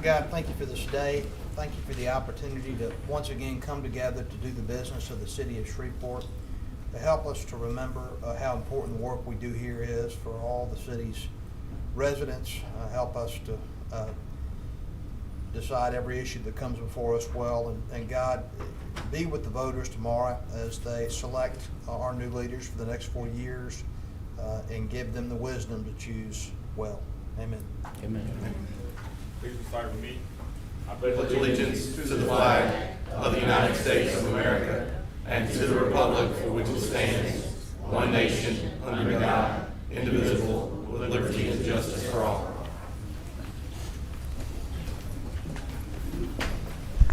God, thank you for this day. Thank you for the opportunity to once again come together to do the business of the city of Shreveport, to help us to remember how important the work we do here is for all the city's residents, help us to decide every issue that comes before us well, and God, be with the voters tomorrow as they select our new leaders for the next 4 years, and give them the wisdom to choose well. Amen. Amen. Please recite with me. I pledge allegiance to the flag of the United States of America and to the republic for which it stands, one nation, under God, indivisible, with liberty and justice for all.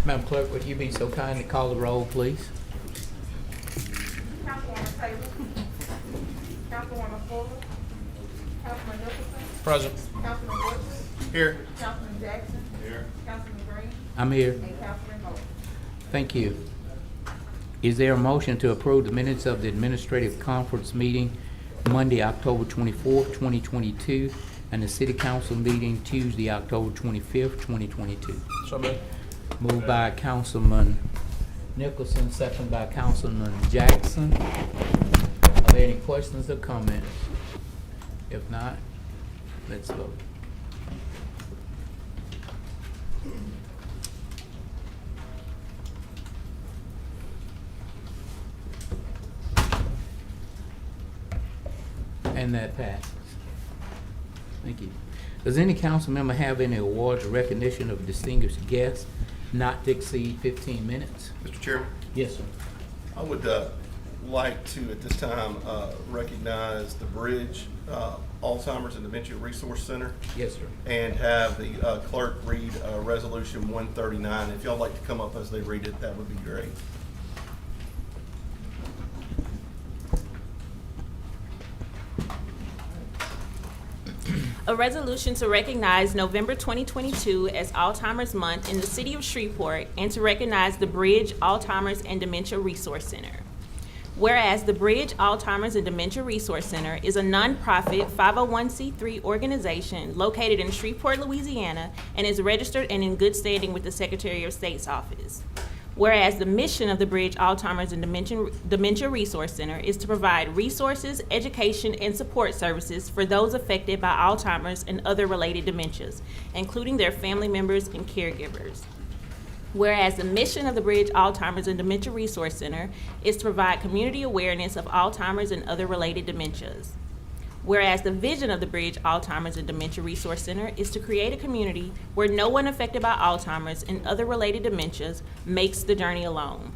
Madam Clerk, would you be so kind to call the roll, please? Councilwoman Taylor. Councilwoman Fuller. Councilman Nicholson. Present. Councilman Woodson. Here. Councilman Jackson. Here. Councilman Green. I'm here. And Councilman Moore. Thank you. Is there a motion to approve the minutes of the administrative conference meeting Monday, October 24th, 2022, and the city council meeting Tuesday, October 25th, 2022? So moved. Moved by Councilman Nicholson, second by Councilman Jackson. Are there any questions or comments? If not, let's vote. And that passes. Thank you. Does any council member have any awards or recognition of distinguished guests not to exceed 15 minutes? Mr. Chairman, Yes, sir. I would like to at this time recognize the Bridge Alzheimer's and Dementia Resource Center Yes, sir. and have the clerk read Resolution 139. If y'all like to come up as they read it, that would be great. A resolution to recognize November 2022 as Alzheimer's Month in the city of Shreveport and to recognize the Bridge Alzheimer's and Dementia Resource Center. Whereas the Bridge Alzheimer's and Dementia Resource Center is a nonprofit 501c3 organization located in Shreveport, Louisiana, and is registered and in good standing with the Secretary of State's office. Whereas the mission of the Bridge Alzheimer's and Dementia Resource Center is to provide resources, education, and support services for those affected by Alzheimer's and other related dementias, including their family members and caregivers. Whereas the mission of the Bridge Alzheimer's and Dementia Resource Center is to provide community awareness of Alzheimer's and other related dementias. Whereas the vision of the Bridge Alzheimer's and Dementia Resource Center is to create a community where no one affected by Alzheimer's and other related dementias makes the journey alone.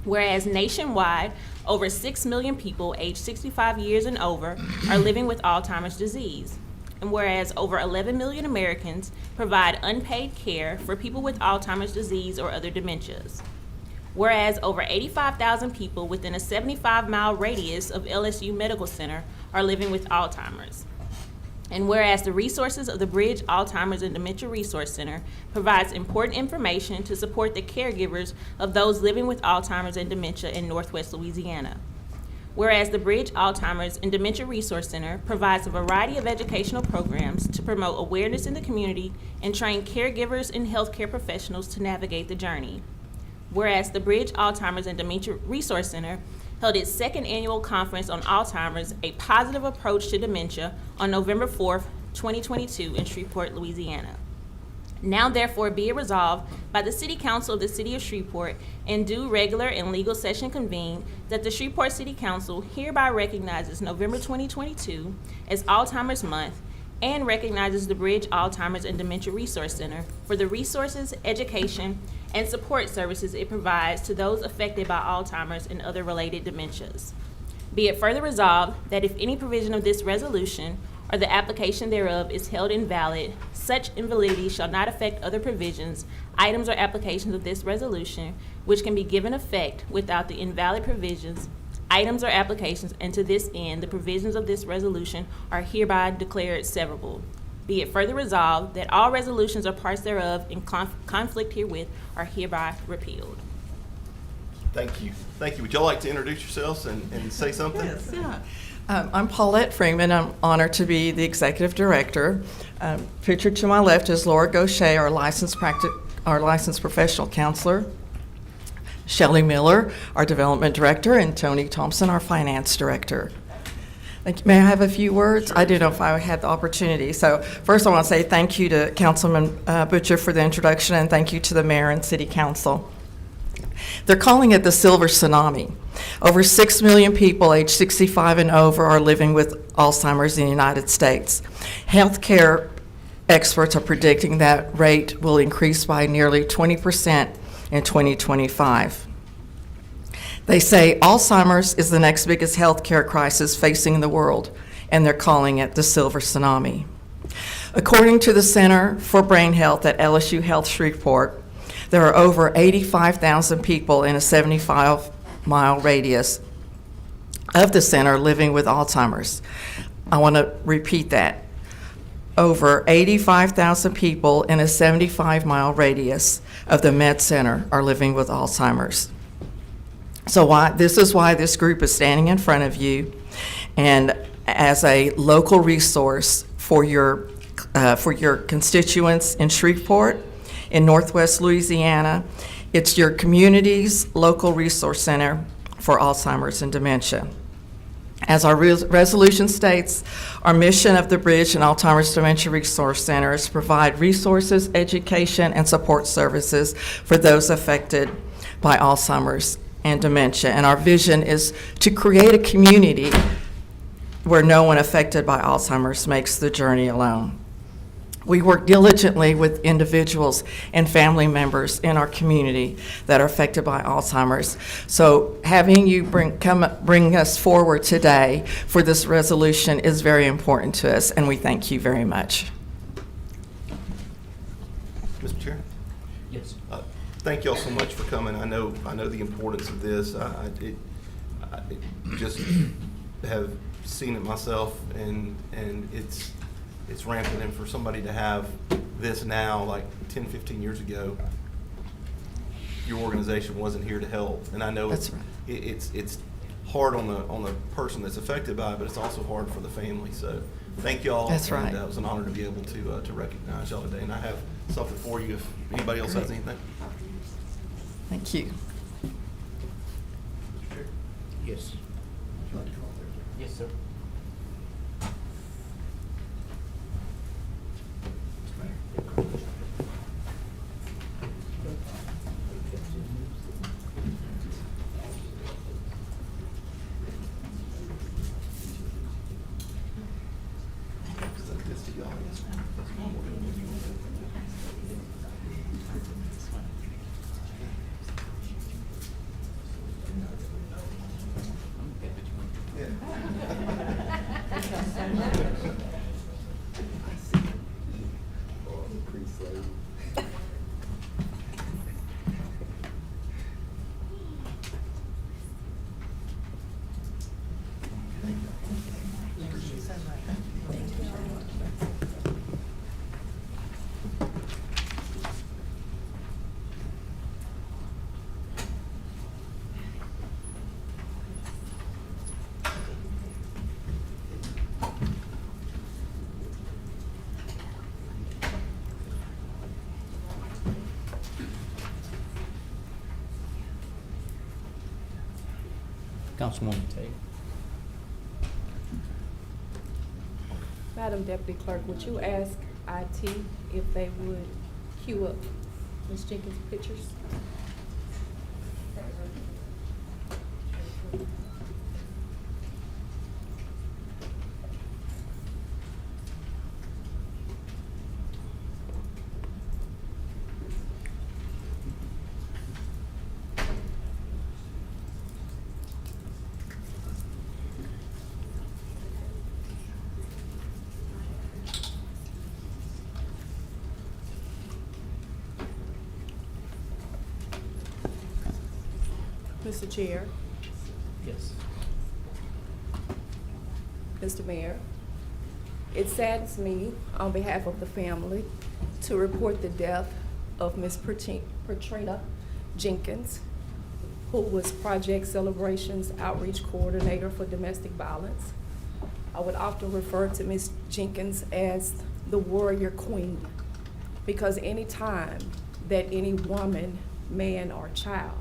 Whereas nationwide, over 6 million people aged 65 years and over are living with Alzheimer's disease. And whereas over 11 million Americans provide unpaid care for people with Alzheimer's disease or other dementias. Whereas over 85,000 people within a 75-mile radius of LSU Medical Center are living with Alzheimer's. And whereas the resources of the Bridge Alzheimer's and Dementia Resource Center provides important information to support the caregivers of those living with Alzheimer's and dementia in Northwest Louisiana. Whereas the Bridge Alzheimer's and Dementia Resource Center provides a variety of educational programs to promote awareness in the community and train caregivers and healthcare professionals to navigate the journey. Whereas the Bridge Alzheimer's and Dementia Resource Center held its second annual conference on Alzheimer's, a positive approach to dementia, on November 4th, 2022 in Shreveport, Louisiana. Now therefore be it resolved by the City Council of the City of Shreveport in due regular and legal session convened that the Shreveport City Council hereby recognizes November 2022 as Alzheimer's Month and recognizes the Bridge Alzheimer's and Dementia Resource Center for the resources, education, and support services it provides to those affected by Alzheimer's and other related dementias. Be it further resolved that if any provision of this resolution or the application thereof is held invalid, such invalidity shall not affect other provisions, items, or applications of this resolution, which can be given effect without the invalid provisions, items, or applications, and to this end, the provisions of this resolution are hereby declared severable. Be it further resolved that all resolutions or parts thereof in conflict herewith are hereby repealed. Thank you. Thank you. Would y'all like to introduce yourselves and say something? Yes, yeah. I'm Paulette Freeman. I'm honored to be the executive director. Pictured to my left is Laura Gaucher, our licensed professional counselor. Shelley Miller, our development director, and Tony Thompson, our finance director. Thank you. May I have a few words? I didn't know if I had the opportunity. So first I want to say thank you to Councilman Butcher for the introduction, and thank you to the mayor and city council. They're calling it the silver tsunami. Over 6 million people aged 65 and over are living with Alzheimer's in the United States. Healthcare experts are predicting that rate will increase by nearly 20% in 2025. They say Alzheimer's is the next biggest healthcare crisis facing the world, and they're calling it the silver tsunami. According to the Center for Brain Health at LSU Health Shreveport, there are over 85,000 people in a 75-mile radius of the center living with Alzheimer's. I want to repeat that. Over 85,000 people in a 75-mile radius of the Med Center are living with Alzheimer's. So this is why this group is standing in front of you, and as a local resource for your constituents in Shreveport, in Northwest Louisiana. It's your community's local resource center for Alzheimer's and dementia. As our resolution states, our mission of the Bridge and Alzheimer's Dementia Resource Center is to provide resources, education, and support services for those affected by Alzheimer's and dementia. And our vision is to create a community where no one affected by Alzheimer's makes the journey alone. We work diligently with individuals and family members in our community that are affected by Alzheimer's. So having you bring us forward today for this resolution is very important to us, and we thank you very much. Mr. Chair? Yes. Thank y'all so much for coming. I know the importance of this. I just have seen it myself, and it's rampant, and for somebody to have this now, like 10, 15 years ago, your organization wasn't here to help. And I know That's right. it's hard on the person that's affected by it, but it's also hard for the family. So thank y'all. That's right. And it was an honor to be able to recognize y'all today. And I have something for you if anybody else has anything. Thank you. Yes. Yes, sir. Councilwoman Tate. Madam Deputy Clerk, would you ask IT if they would queue up Ms. Jenkins' pictures? Mr. Chair, Yes. Mr. Mayor, it saddens me on behalf of the family to report the death of Ms. Patrina Jenkins, who was Project Celebrations Outreach Coordinator for Domestic Violence. I would often refer to Ms. Jenkins as the warrior queen, because any time that any woman, man, or child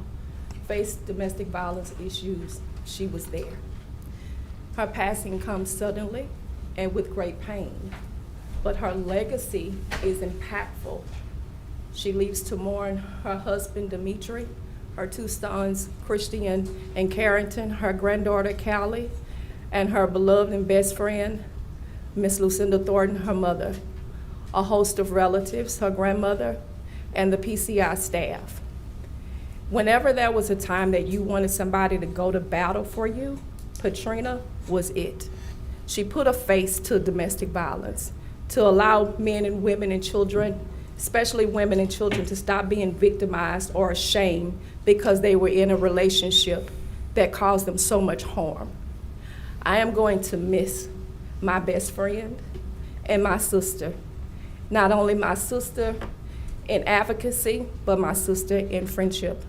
faced domestic violence issues, she was there. Her passing comes suddenly and with great pain, but her legacy is impactful. She leaves to mourn her husband, Dimitri, her 2 sons, Christian and Carrington, her granddaughter, Callie, and her beloved and best friend, Miss Lucinda Thornton, her mother, a host of relatives, her grandmother, and the PCI staff. Whenever there was a time that you wanted somebody to go to battle for you, Patrina was it. She put a face to domestic violence, to allow men and women and children, especially women and children, to stop being victimized or ashamed because they were in a relationship that caused them so much harm. I am going to miss my best friend and my sister. Not only my sister in advocacy, but my sister in friendship.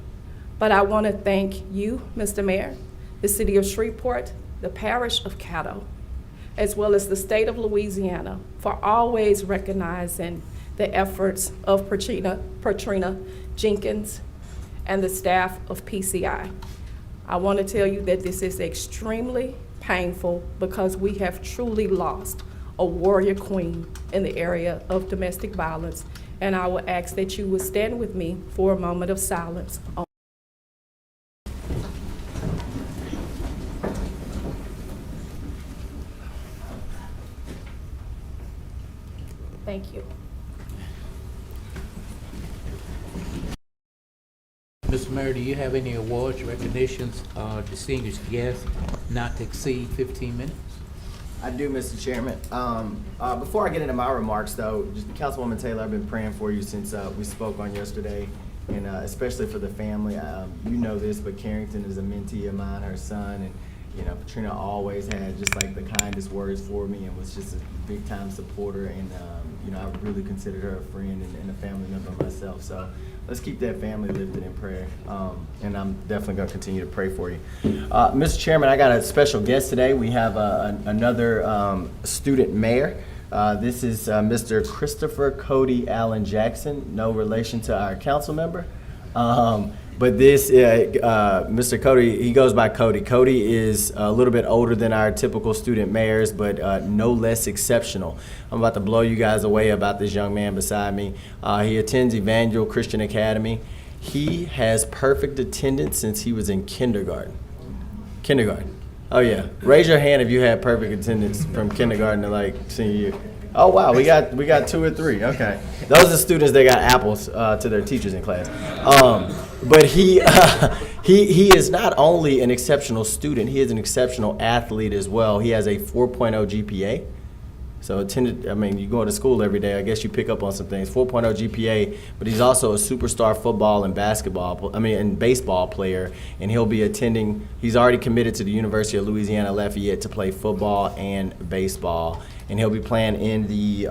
But I want to thank you, Mr. Mayor, the City of Shreveport, the Parish of Caddo, as well as the state of Louisiana, for always recognizing the efforts of Patrina Jenkins and the staff of PCI. I want to tell you that this is extremely painful because we have truly lost a warrior queen in the area of domestic violence, and I will ask that you would stand with me for a moment of silence. Thank you. Mr. Mayor, do you have any awards, recognitions, distinguished guests not to exceed 15 minutes? I do, Mr. Chairman. Before I get into my remarks, though, just Councilwoman Taylor, I've been praying for you since we spoke on yesterday, and especially for the family. You know this, but Carrington is a mentee of mine, her son, and you know, Patrina always had just like the kindest words for me and was just a big time supporter, and you know, I really considered her a friend and a family member myself. So let's keep that family lifted in prayer, and I'm definitely going to continue to pray for you. Mr. Chairman, I got a special guest today. We have another student mayor. This is Mr. Christopher Cody Allen Jackson, no relation to our council member. But this, Mr. Cody, he goes by Cody. Cody is a little bit older than our typical student mayors, but no less exceptional. I'm about to blow you guys away about this young man beside me. He attends Evangel Christian Academy. He has perfect attendance since he was in kindergarten. Kindergarten. Oh yeah. Raise your hand if you had perfect attendance from kindergarten to like senior year. Oh wow, we got 2 or 3. Okay, those are students that got apples to their teachers in class. But he is not only an exceptional student, he is an exceptional athlete as well. He has a 4.0 GPA. So you go to school every day, I guess you pick up on some things. 4.0 GPA, but he's also a superstar football and baseball player, and he'll be attending, he's already committed to the University of Louisiana Lafayette to play football and baseball, and he'll be playing in the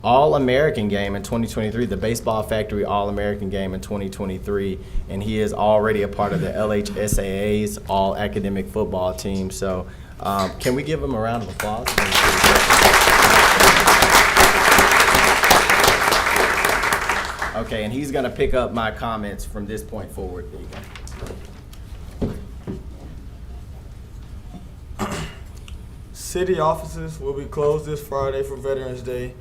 All-American game in 2023, the Baseball Factory All-American game in 2023, and he is already a part of the LHSAA's All-Academic Football team. So can we give him a round of applause? Okay, and he's going to pick up my comments from this point forward. There you go. City offices will be closed this Friday for Veterans Day.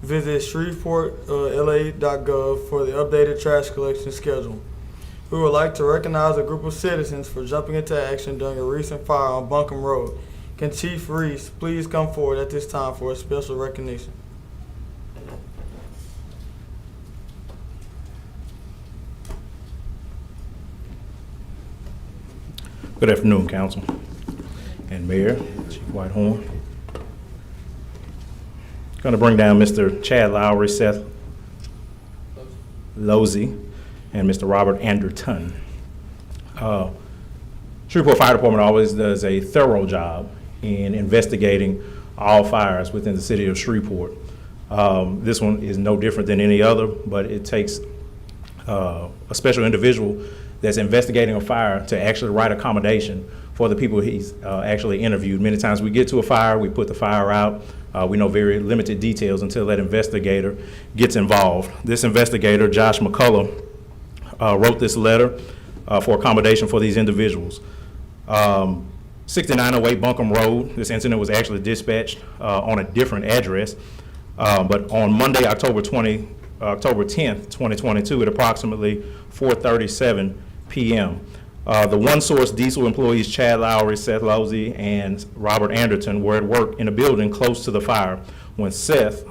Visit shreveportla.gov for the updated trash collection schedule. We would like to recognize a group of citizens for jumping into action during a recent fire on Buncombe Road. Can Chief Reese please come forward at this time for a special recognition? Good afternoon, Council and Mayor, Chief Whitehorn. Going to bring down Mr. Chad Lowry, Seth Losey, and Mr. Robert Anderton. Shreveport Fire Department always does a thorough job in investigating all fires within the city of Shreveport. This one is no different than any other, but it takes a special individual that's investigating a fire to actually write a commendation for the people he's actually interviewed. Many times we get to a fire, we put the fire out. We know very limited details until that investigator gets involved. This investigator, Josh McCullough, wrote this letter for accommodation for these individuals. 6908 Buncombe Road, this incident was actually dispatched on a different address, but on Monday, October 10th, 2022 at approximately 4:37 p.m. The One Source Diesel employees Chad Lowry, Seth Losey, and Robert Anderton were at work in a building close to the fire when Seth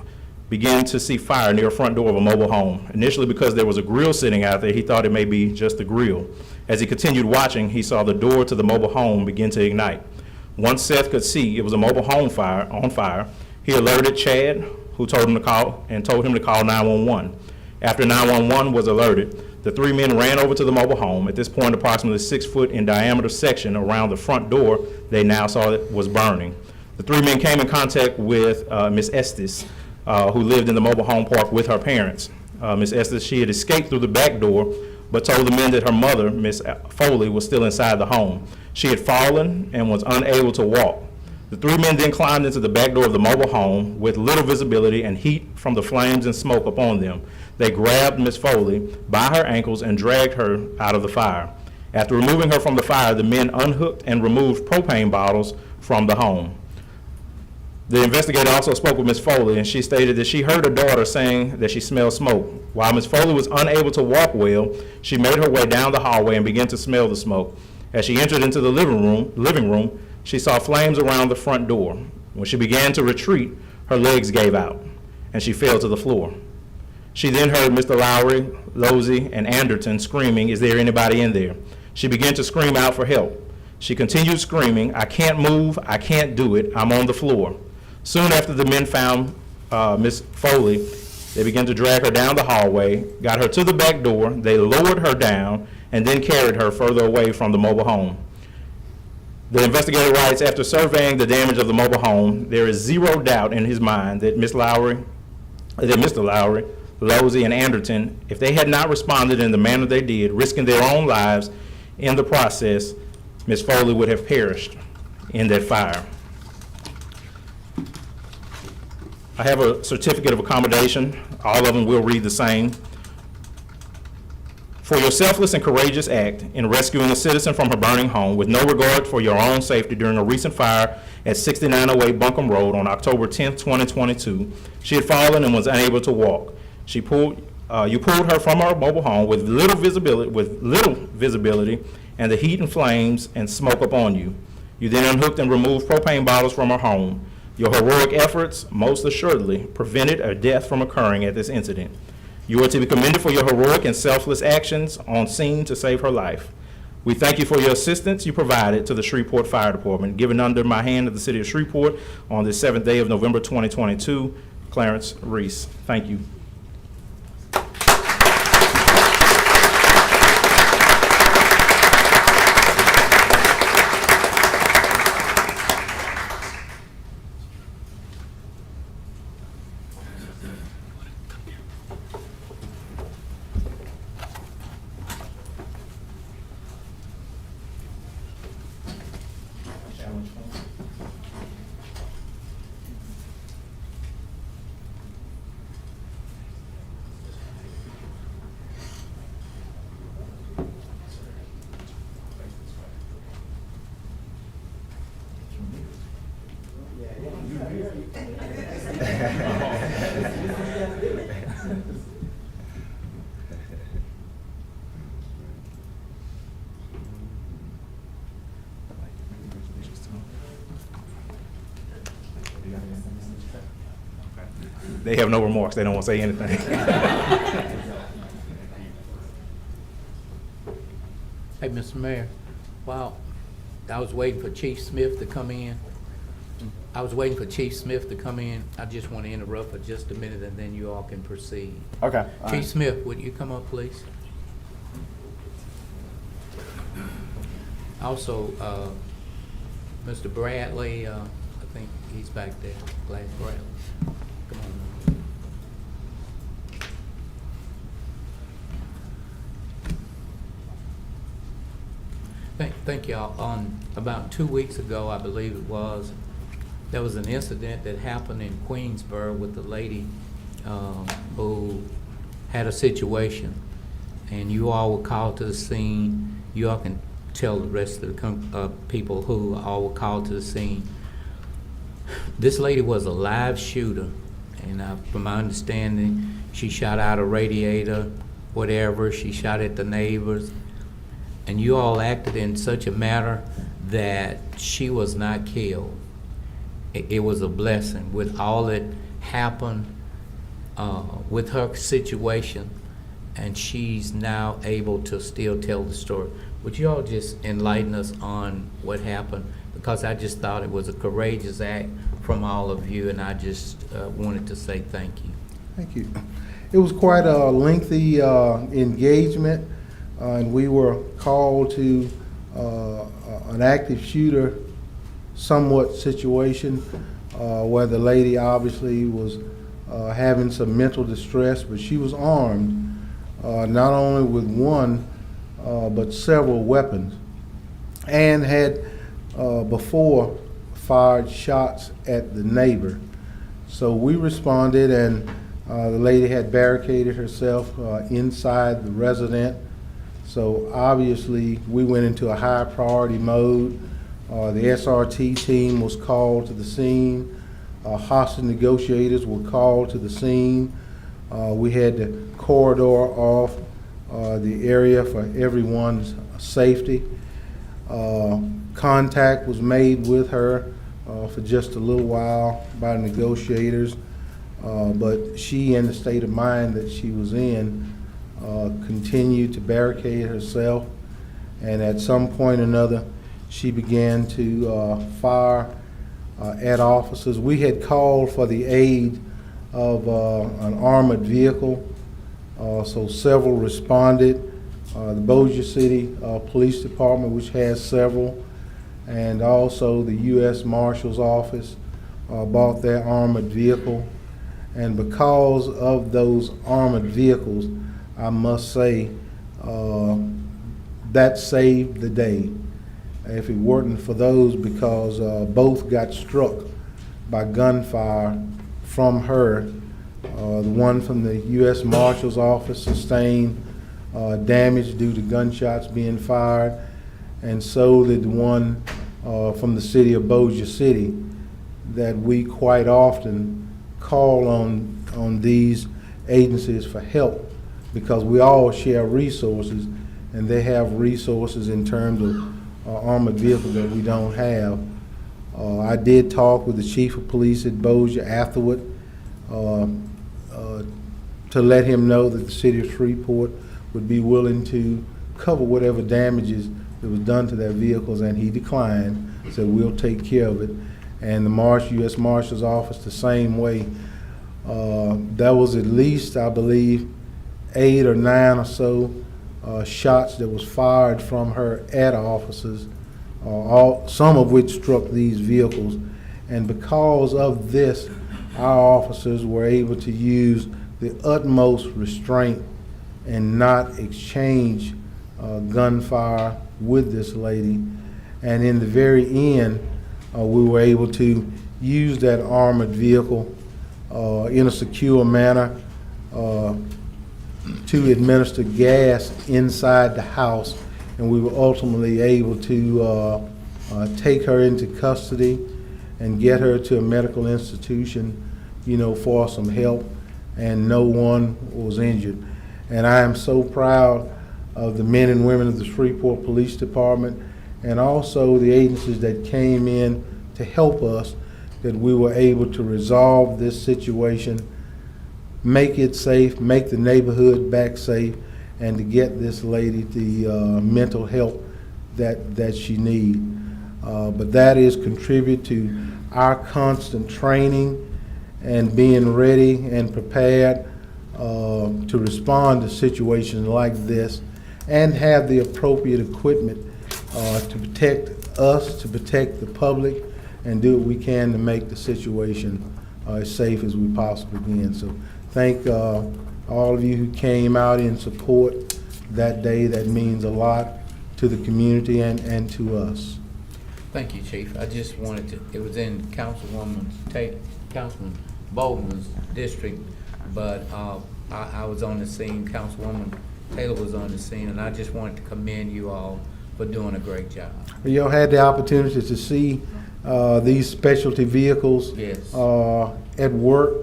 began to see fire near the front door of a mobile home. Initially, because there was a grill sitting out there, he thought it may be just a grill. As he continued watching, he saw the door to the mobile home begin to ignite. Once Seth could see it was a mobile home on fire, he alerted Chad, who told him to call 911. After 911 was alerted, the three men ran over to the mobile home. At this point, approximately 6 foot in diameter section around the front door they now saw it was burning. The three men came in contact with Ms. Estes, who lived in the mobile home park with her parents. Ms. Estes, she had escaped through the back door, but told the men that her mother, Ms. Foley, was still inside the home. She had fallen and was unable to walk. The three men then climbed into the back door of the mobile home with little visibility and heat from the flames and smoke upon them. They grabbed Ms. Foley by her ankles and dragged her out of the fire. After removing her from the fire, the men unhooked and removed propane bottles from the home. The investigator also spoke with Ms. Foley, and she stated that she heard her daughter saying that she smelled smoke. While Ms. Foley was unable to walk well, she made her way down the hallway and began to smell the smoke. As she entered into the living room, she saw flames around the front door. When she began to retreat, her legs gave out, and she fell to the floor. She then heard Mr. Lowry, Losey, and Anderton screaming, "Is there anybody in there?" She began to scream out for help. She continued screaming, "I can't move, I can't do it, I'm on the floor." Soon after the men found Ms. Foley, they began to drag her down the hallway, got her to the back door, they lowered her down, and then carried her further away from the mobile home. The investigator writes, after surveying the damage of the mobile home, there is zero doubt in his mind that Mr. Lowry, Losey, and Anderton, if they had not responded in the manner they did, risking their own lives in the process, Ms. Foley would have perished in that fire. I have a certificate of accommodation. All of them will read the same. For your selfless and courageous act in rescuing a citizen from her burning home with no regard for your own safety during a recent fire at 6908 Buncombe Road on October 10th, 2022, she had fallen and was unable to walk. You pulled her from her mobile home with little visibility and the heat and flames and smoke upon you. You then unhooked and removed propane bottles from her home. Your heroic efforts most assuredly prevented a death from occurring at this incident. You are to be commended for your heroic and selfless actions on scene to save her life. We thank you for your assistance you provided to the Shreveport Fire Department. Given under my hand of the City of Shreveport on this 7th day of November 2022, Clarence Reese. Thank you. They have no remarks. They don't want to say anything. Hey, Mr. Mayor, wow, I was waiting for Chief Smith to come in. I just want to interrupt for just a minute, and then you all can proceed. Okay. Chief Smith, would you come up, please? Also, Mr. Bradley, I think he's back there, Glass Bradley. Come on. Thank y'all. About 2 weeks ago, I believe it was, there was an incident that happened in Queensboro with a lady who had a situation, and you all were called to the scene. You all can tell the rest of the people who all were called to the scene. This lady was a live shooter, and from my understanding, she shot out a radiator, whatever. She shot at the neighbors. And you all acted in such a manner that she was not killed. It was a blessing with all that happened with her situation, and she's now able to still tell the story. Would you all just enlighten us on what happened? Because I just thought it was a courageous act from all of you, and I just wanted to say thank you. Thank you. It was quite a lengthy engagement. And we were called to an active shooter somewhat situation where the lady obviously was having some mental distress, but she was armed not only with one but several weapons, and had before fired shots at the neighbor. So we responded, and the lady had barricaded herself inside the residence. So obviously, we went into a high priority mode. The SRT team was called to the scene. Hostage negotiators were called to the scene. We had to corridor off the area for everyone's safety. Contact was made with her for just a little while by negotiators, but she, in the state of mind that she was in, continued to barricade herself, and at some point or another, she began to fire at officers. We had called for the aid of an armored vehicle, so several responded. The Bossier City Police Department, which has several, and also the U.S. Marshal's Office bought their armored vehicle. And because of those armored vehicles, I must say, that saved the day. If it weren't for those, because both got struck by gunfire from her. The one from the U.S. Marshal's Office sustained damage due to gunshots being fired, and so did the one from the city of Bossier City, that we quite often call on these agencies for help, because we all share resources, and they have resources in terms of armored vehicles that we don't have. I did talk with the chief of police at Bossier afterward to let him know that the city of Shreveport would be willing to cover whatever damages that was done to their vehicles, and he declined, said we'll take care of it. And the U.S. Marshal's Office the same way. There was at least, I believe, 8 or 9 or so shots that was fired from her at officers, some of which struck these vehicles. And because of this, our officers were able to use the utmost restraint and not exchange gunfire with this lady. And in the very end, we were able to use that armored vehicle in a secure manner to administer gas inside the house, and we were ultimately able to take her into custody and get her to a medical institution, for some help, and no one was injured. And I am so proud of the men and women of the Shreveport Police Department, and also the agencies that came in to help us, that we were able to resolve this situation, make it safe, make the neighborhood back safe, and to get this lady the mental help that she needs. But that is contribute to our constant training and being ready and prepared to respond to situations like this, and have the appropriate equipment to protect us, to protect the public, and do what we can to make the situation as safe as we possibly can. So thank all of you who came out in support that day. That means a lot. to the community and to us. Thank you, Chief. I just wanted to, it was in Councilman Bowman's district, but I was on the scene, Councilwoman Taylor was on the scene, and I just wanted to commend you all for doing a great job. You had the opportunity to see these specialty vehicles Yes. at work,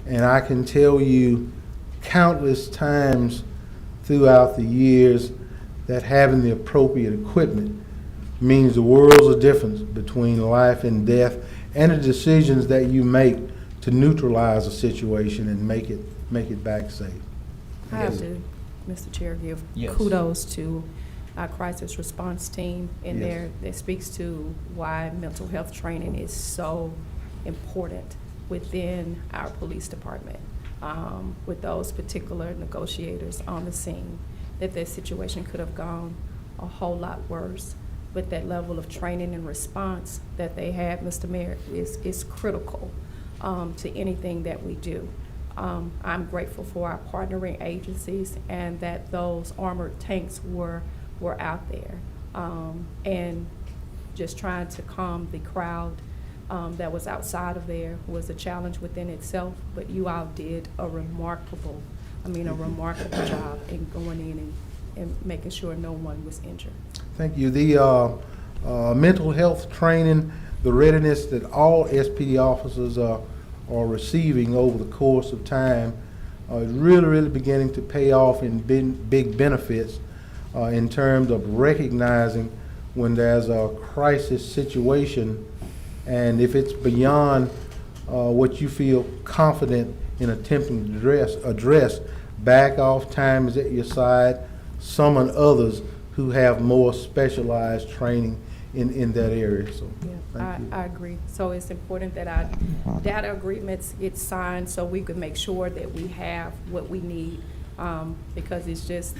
and I can tell you countless times throughout the years that having the appropriate equipment means the world's of difference between life and death, and the decisions that you make to neutralize a situation and make it back safe. I have to, Mr. Chair, give Yes. kudos to our crisis response team in Yes. there. That speaks to why mental health training is so important within our police department. With those particular negotiators on the scene, that situation could have gone a whole lot worse. But that level of training and response that they had, Mr. Mayor, is critical to anything that we do. I'm grateful for our partnering agencies and that those armored tanks were out there. And just trying to calm the crowd that was outside of there was a challenge within itself, but you all did a remarkable job in going in and making sure no one was injured. Thank you. The mental health training, the readiness that all SPD officers are receiving over the course of time is really beginning to pay off in big benefits in terms of recognizing when there's a crisis situation, and if it's beyond what you feel confident in attempting to address, back off, time is at your side, summon others who have more specialized training in that area. So, thank you. I agree. So it's important that our data agreements get signed so we can make sure that we have what we need, because it's just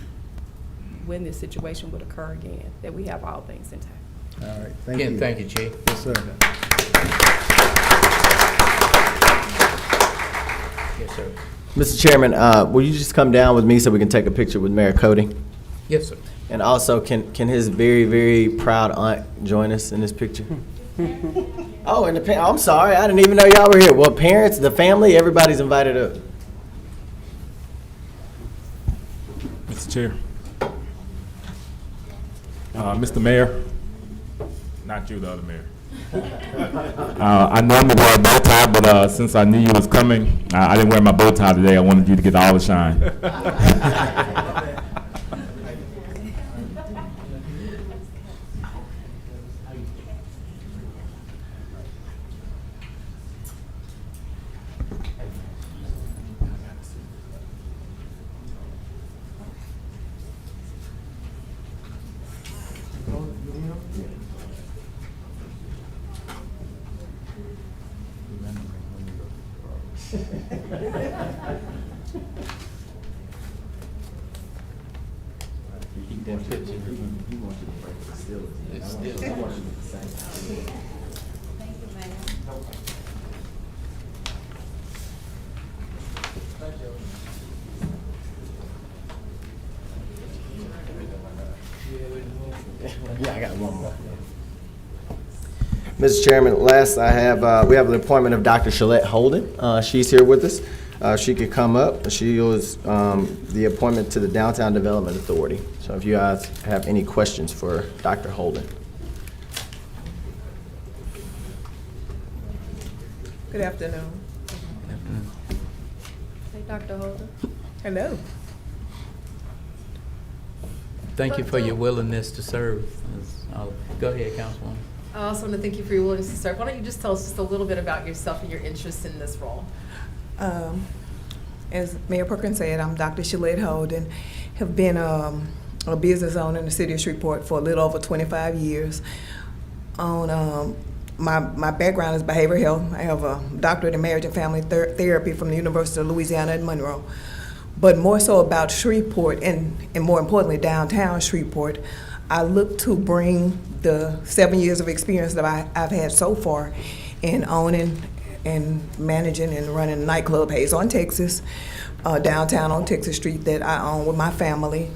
when this situation would occur again, that we have all things intact. All right, thank Again, you. thank you, Chief. Yes, sir. Yes, sir. Mr. Chairman, will you just come down with me so we can take a picture with Mayor Cody? Yes, sir. And also, can his very, very proud aunt join us in this picture? Oh, and I'm sorry, I didn't even know y'all were here. Well, parents, the family, everybody's invited up. Mr. Chair. Mr. Mayor, not you, the other mayor. I normally wear a bow tie, but since I knew you was coming, I didn't wear my bow tie today. I wanted you to get all the shine. Yeah, I got one more. Mr. Chairman, last I have, we have the appointment of Dr. Shalette Holden. She's here with us. She could come up. She was the appointment to the Downtown Development Authority. So if you guys have any questions for Dr. Holden. Good afternoon. Hey, Dr. Holden. Hello. Thank you for your willingness to serve. Go ahead, Councilwoman. I also want to thank you for your willingness to serve. Why don't you just tell us just a little bit about yourself and your interest in this role? As Mayor Perkins said, I'm Dr. Shalette Holden. Have been a business owner in the city of Shreveport for a little over 25 years. My background is behavioral health. I have a doctorate in marriage and family therapy from the University of Louisiana at Monroe. But more so about Shreveport and more importantly downtown Shreveport, I look to bring the 7 years of experience that I've had so far in owning and managing and running a nightclub, Hayes on Texas, downtown on Texas Street that I own with my family.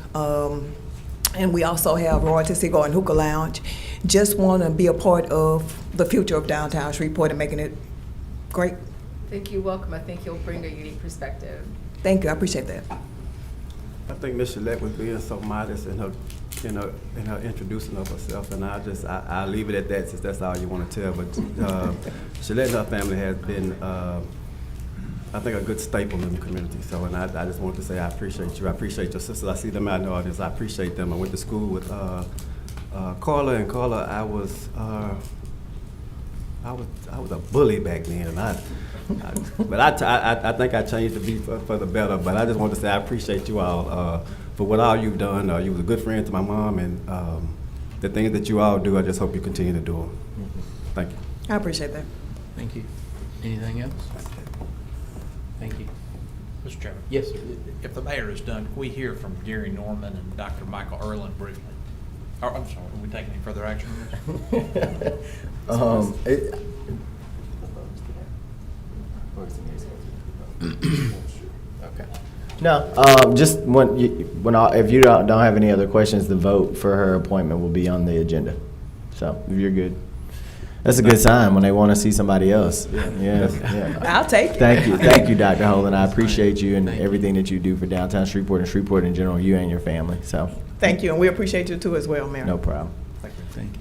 And we also have Royalty Cigar and Hookah Lounge. Just want to be a part of the future of downtown Shreveport and making it great. I think you're welcome. I think you'll bring a unique perspective. Thank you, I appreciate that. I think Ms. Gillette was being so modest in her, in her introducing of herself, and I'll leave it at that since that's all you want to tell. But Gillette and her family has been, I think, a good staple in the community. So, and I just want to say I appreciate you. I appreciate your sisters. I see them out in the audience. I appreciate them. I went to school with Carla, and Carla, I was a bully back then. But I think I changed to be for the better. But I just want to say I appreciate you all for what all you've done. You was a good friend to my mom, and the things that you all do, I just hope you continue to do them. Thank you. I appreciate that. Thank you. Anything else? Thank you. Mr. Chairman. Yes, sir. If the mayor is done, can we hear from Gary Norman and Dr. Michael Erlin briefly? Oh, I'm sorry, are we taking any further action on this? Okay. No, just if you don't have any other questions, the vote for her appointment will be on the agenda. So if you're good. That's a good sign when they want to see somebody else. Yeah. I'll take it. Thank you, Dr. Holden. I appreciate you and everything that you do for downtown Shreveport and Shreveport in general, you and your family. So Thank you, and we appreciate you too as well, Mayor. no problem. Thank you.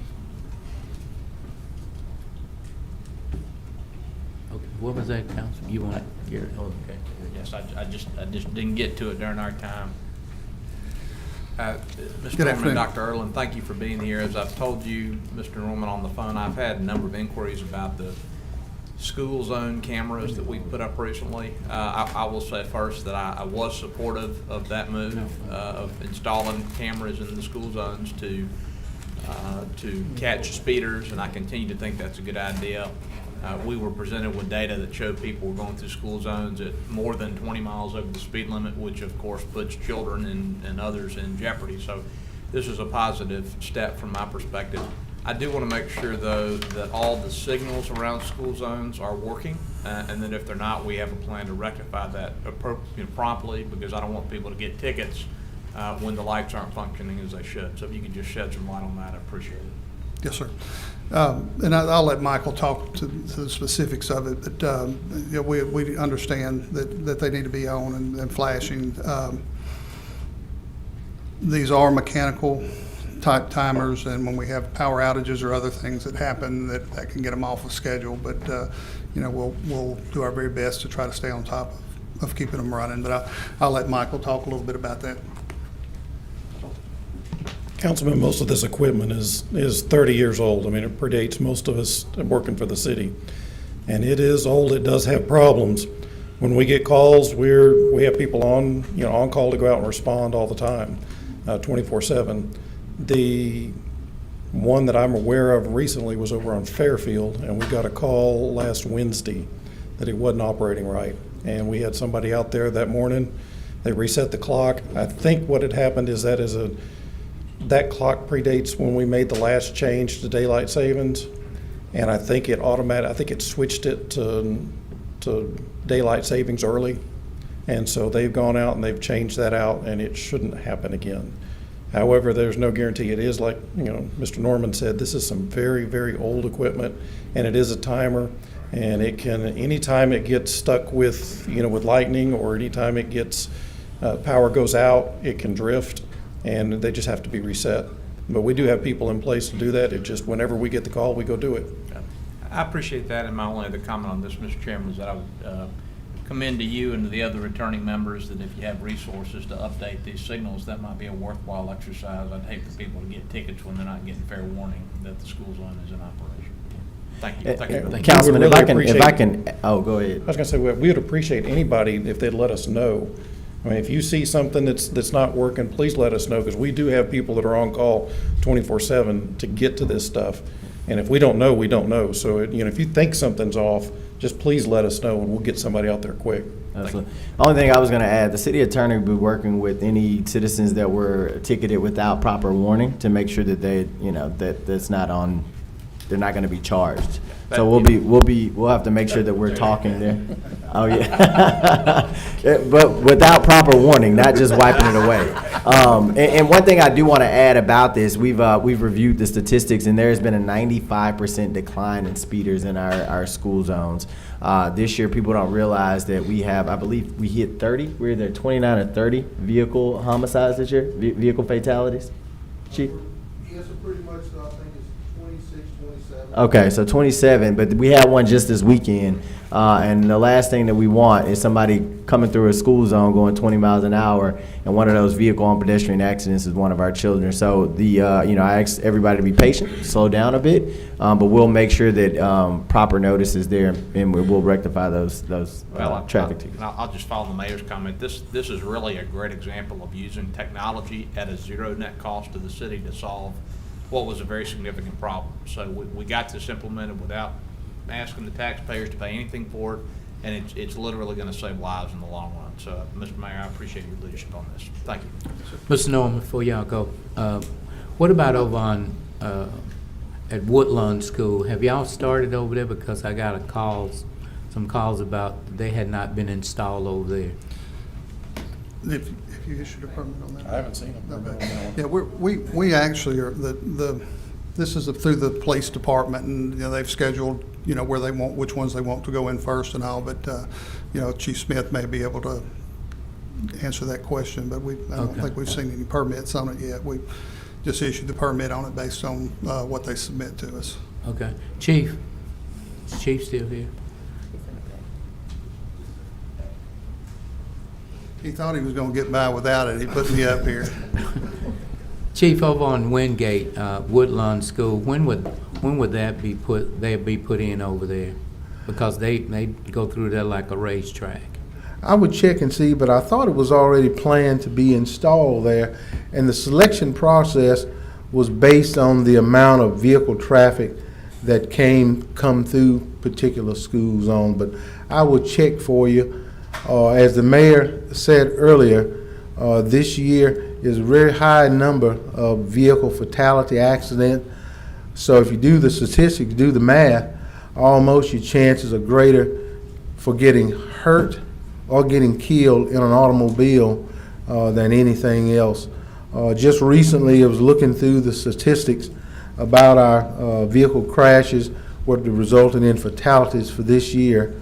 Okay, what was that, Council? You want to hear it? Oh, okay. Yes, I just didn't get to it during our time. Mr. Good Norman afternoon. and Dr. Erlin, thank you for being here. As I've told you, Mr. Norman, on the phone, I've had a number of inquiries about the school zone cameras that we've put up recently. I will say first that I was supportive of that move, of installing cameras in the school zones to catch speeders, and I continue to think that's a good idea. We were presented with data that showed people were going through school zones at more than 20 miles over the speed limit, which of course puts children and others in jeopardy. So this is a positive step from my perspective. I do want to make sure, though, that all the signals around school zones are working, and that if they're not, we have a plan to rectify that promptly, because I don't want people to get tickets when the lights aren't functioning as they should. So if you could just shed some light on that, I appreciate it. Yes, sir. And I'll let Michael talk to the specifics of it, but we understand that they need to be on and flashing. These are mechanical type timers, and when we have power outages or other things that happen, that can get them off of schedule. But we'll do our very best to try to stay on top of keeping them running. But I'll let Michael talk a little bit about that. Councilman, most of this equipment is 30 years old. I mean, it predates most of us working for the city. And it is old, it does have problems. When we get calls, we have people on call to go out and respond all the time, 24/7. The one that I'm aware of recently was over on Fairfield, and we got a call last Wednesday that it wasn't operating right. And we had somebody out there that morning. They reset the clock. I think what had happened is that clock predates when we made the last change to daylight savings, and I think it switched it to daylight savings early, and so they've gone out and they've changed that out, and it shouldn't happen again. However, there's no guarantee. It is like Mr. Norman said, this is some very, very old equipment, and it is a timer, and it can, anytime it gets stuck with with lightning, or anytime it gets power goes out, it can drift, and they just have to be reset. But we do have people in place to do that. It just, whenever we get the call, we go do it. I appreciate that, and my only other comment on this, Mr. Chairman, is that I would commend to you and to the other returning members that if you have resources to update these signals, that might be a worthwhile exercise. I'd hate for people to get tickets when they're not getting fair warning that the school zone is in operation. Thank you. Thank you. Councilman, We would really if I can, oh, go ahead. I was gonna say, we would appreciate anybody if they'd let us know. I mean, if you see something that's not working, please let us know, because we do have people that are on call 24/7 to get to this stuff. And if we don't know, we don't know. So, if you think something's off, just please let us know, and we'll get somebody out there quick. Absolutely. Only thing I was going to add, the city attorney will be working with any citizens that were ticketed without proper warning to make sure that that's not on, they're not going to be charged. So we'll have to make sure that we're talking there. Oh, yeah. But without proper warning, not just wiping it away. And one thing I do want to add about this, we've reviewed the statistics, and there has been a 95% decline in speeders in our school zones. This year, people don't realize that we have, I believe we hit 30. We're either 29 or 30 vehicle homicides this year, vehicle fatalities. Chief? Yes, pretty much, I think it's 26, 27. Okay, so 27, but we had one just this weekend. And the last thing that we want is somebody coming through a school zone going 20 miles an hour, and one of those vehicle and pedestrian accidents is one of our children. So I ask everybody to be patient, slow down a bit, but we'll make sure that proper notice is there, and we'll rectify those traffic tickets. I'll just follow the mayor's comment. This is really a great example of using technology at a zero net cost to the city to solve what was a very significant problem. So we got this implemented without asking the taxpayers to pay anything for it, and it's literally going to save lives in the long run. So, Mr. Mayor, I appreciate your leadership on this. Thank you. Mr. Norman, before y'all go, what about over on, at Woodlawn School? Have y'all started over there? Because I got some calls about they had not been installed over there. If you issued a permit on that? I haven't seen them. Okay. Yeah, we actually are, this is through the police department, and, they've scheduled, where they want, which ones they want to go in first and all, but, Chief Smith may be able to answer that question, but I don't think we've seen any permits on it yet. We just issued the permit on it based on what they submit to us. Okay. Chief? Is Chief still here? He thought he was gonna get by without it. He put me up here. Chief, over on Wingate, Woodlawn School, when would that be put in over there? Because they go through there like a racetrack. I would check and see, but I thought it was already planned to be installed there, and the selection process was based on the amount of vehicle traffic that come through particular school zone. But I would check for you. As the mayor said earlier, this year is a very high number of vehicle fatality accident. So if you do the statistics, do the math, almost your chances are greater for getting hurt or getting killed in an automobile than anything else. Just recently, I was looking through the statistics about our vehicle crashes, what resulted in fatalities for this year.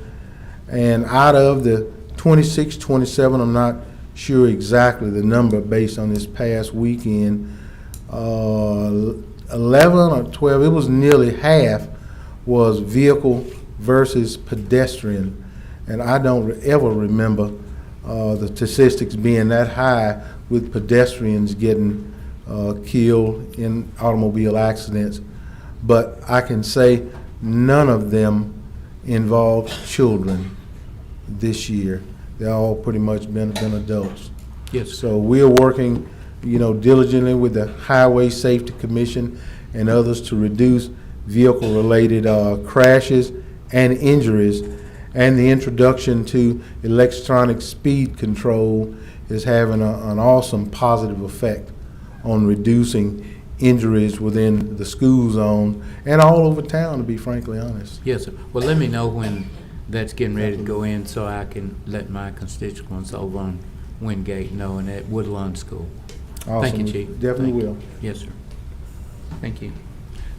And out of the 26, 27, I'm not sure exactly the number based on this past weekend, 11 or 12, it was nearly half was vehicle versus pedestrian. And I don't ever remember the statistics being that high with pedestrians getting killed in automobile accidents. But I can say none of them involved children this year. They're all pretty much been adults. Yes. So we're working, diligently with the Highway Safety Commission and others to reduce vehicle-related crashes and injuries. And the introduction to electronic speed control is having an awesome positive effect on reducing injuries within the school zone and all over town, to be frankly honest. Yes, sir. Well, let me know when that's getting ready to go in so I can let my constituents over on Wingate know, and at Woodlawn School. Thank you, Awesome. Chief. Definitely Thank you. will. Yes, sir. Thank you.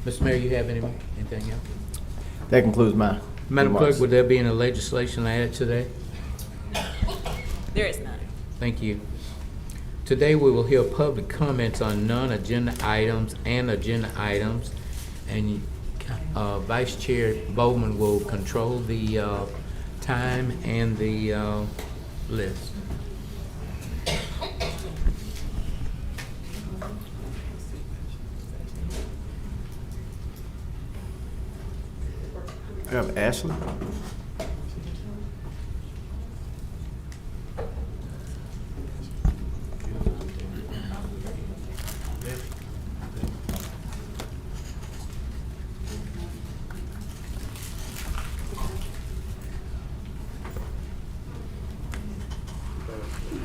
Mr. Mayor, you have anything else? That concludes my Madam remarks. Clerk, would there be any legislation added today? There is none. Thank you. Today, we will hear public comments on non-agenda items and agenda items, and Vice Chair Bowman will control the time and the list. I have Ashley.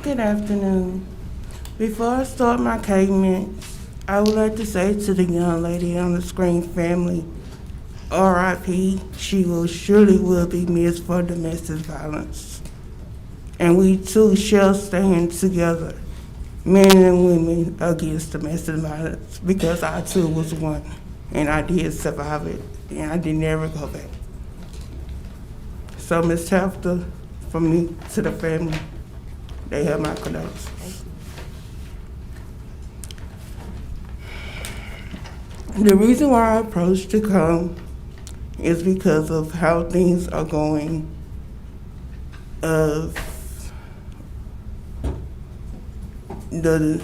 Good afternoon. Before I start my comments, I would like to say to the young lady on the screen, family, R.I.P. She will surely will be missed for domestic violence. And we too shall stand together, men and women, against domestic violence, because I too was one, and I did survive it, and I did never go back. So, Ms. Tafter, from me to the family, they have my condolences. The reason why I approached to come is because of how things are going, of the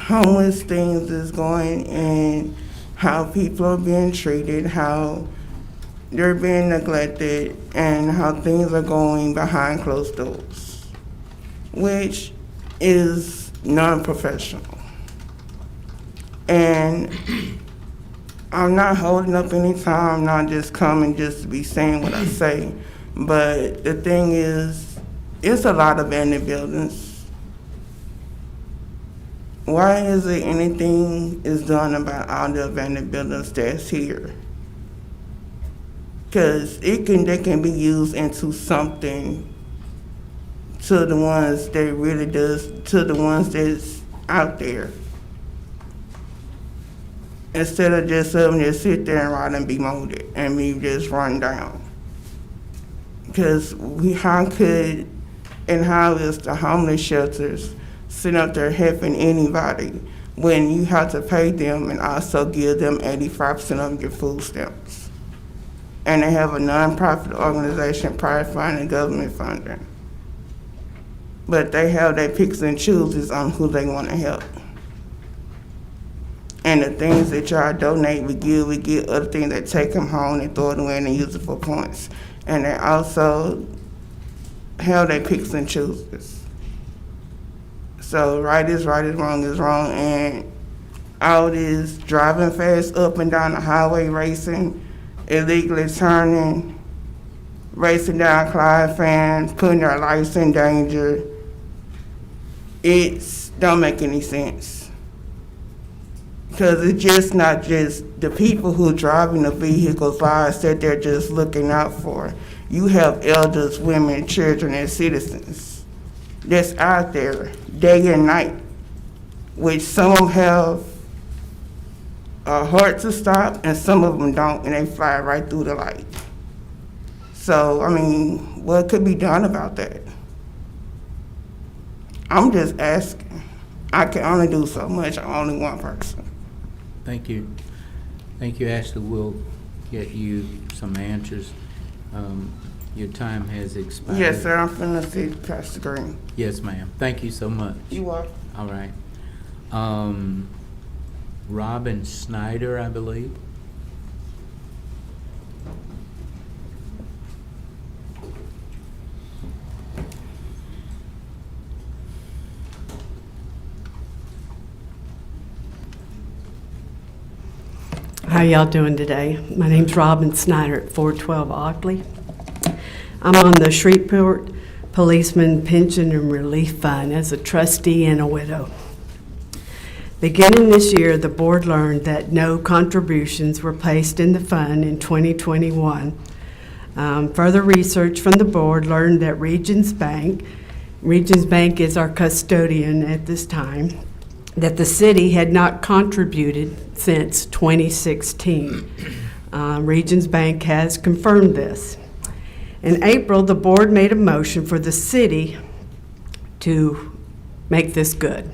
homeless things is going, and how people are being treated, how they're being neglected, and how things are going behind closed doors, which is non-professional. And I'm not holding up any time, I'm not just coming just to be saying what I say, but the thing is, it's a lot of abandoned buildings. Why is it anything is done about all the abandoned buildings that's here? Because they can be used into something to the ones that really does, to the ones that's out there. Instead of just something that sit there and rot and be molded and be just run down. Because how could and how is the homeless shelters sitting up there helping anybody when you have to pay them and also give them 85% of your food stamps? And they have a nonprofit organization, private funding, government funding. But they have their picks and chooses on who they want to help. And the things that y'all donate, we get other things that take them home and throw it away and use it for points. And they also have their picks and chooses. So right is wrong is wrong, and all this driving fast up and down the highway, racing, illegally turning, racing down Clyde fans, putting their lives in danger, it don't make any sense. Because it's just not just the people who are driving the vehicles' lives that they're just looking out for. You have elders, women, children, and citizens that's out there day and night, which some of them have a heart to stop and some of them don't, and they fly right through the light. So, I mean, what could be done about that? I'm just asking. I can only do so much. I'm only one person. Thank you. Thank you, Ashley. We'll get you some answers. Your time has expired. Yes, sir. I'm finna see Pastor Green. Yes, ma'am. Thank you so much. You are. All right. Robin Snyder, I believe. How y'all doing today? My name's Robin Snyder at 412 Ockley. I'm on the Shreveport Policeman Pension and Relief Fund as a trustee and a widow. Beginning this year, the board learned that no contributions were placed in the fund in 2021. Further research from the board learned that Regions Bank is our custodian at this time, that the city had not contributed since 2016. Regions Bank has confirmed this. In April, the board made a motion for the city to make this good.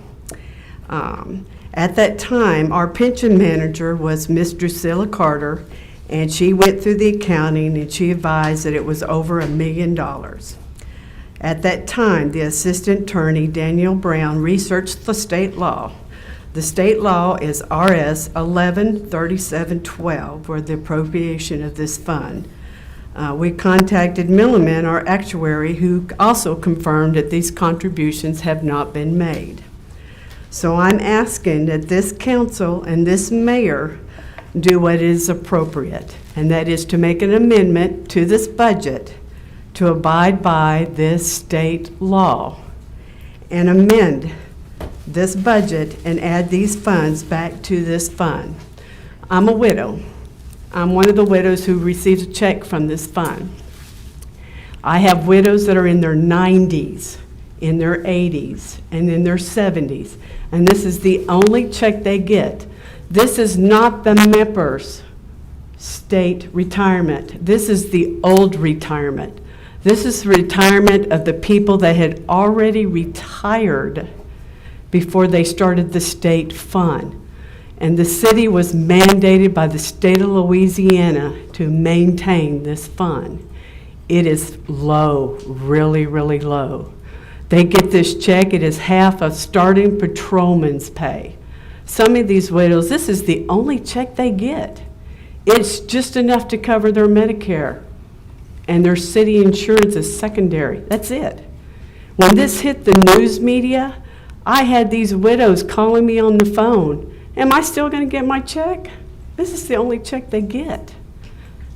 At that time, our pension manager was Ms. Drusilla Carter, and she went through the accounting and she advised that it was over $1 million. At that time, the assistant attorney, Daniel Brown, researched the state law. The state law is RS 113712 for the appropriation of this fund. We contacted Milliman, our actuary, who also confirmed that these contributions have not been made. So I'm asking that this council and this mayor do what is appropriate, and that is to make an amendment to this budget to abide by this state law and amend this budget and add these funds back to this fund. I'm a widow. I'm one of the widows who receives a check from this fund. I have widows that are in their 90s, in their 80s, and in their 70s, and this is the only check they get. This is not the MEPRS state retirement. This is the old retirement. This is the retirement of the people that had already retired before they started the state fund. And the city was mandated by the state of Louisiana to maintain this fund. It is low, really, really low. They get this check, it is half a starting patrolman's pay. Some of these widows, this is the only check they get. It's just enough to cover their Medicare, and their city insurance is secondary. That's it. When this hit the news media, I had these widows calling me on the phone. Am I still going to get my check? This is the only check they get.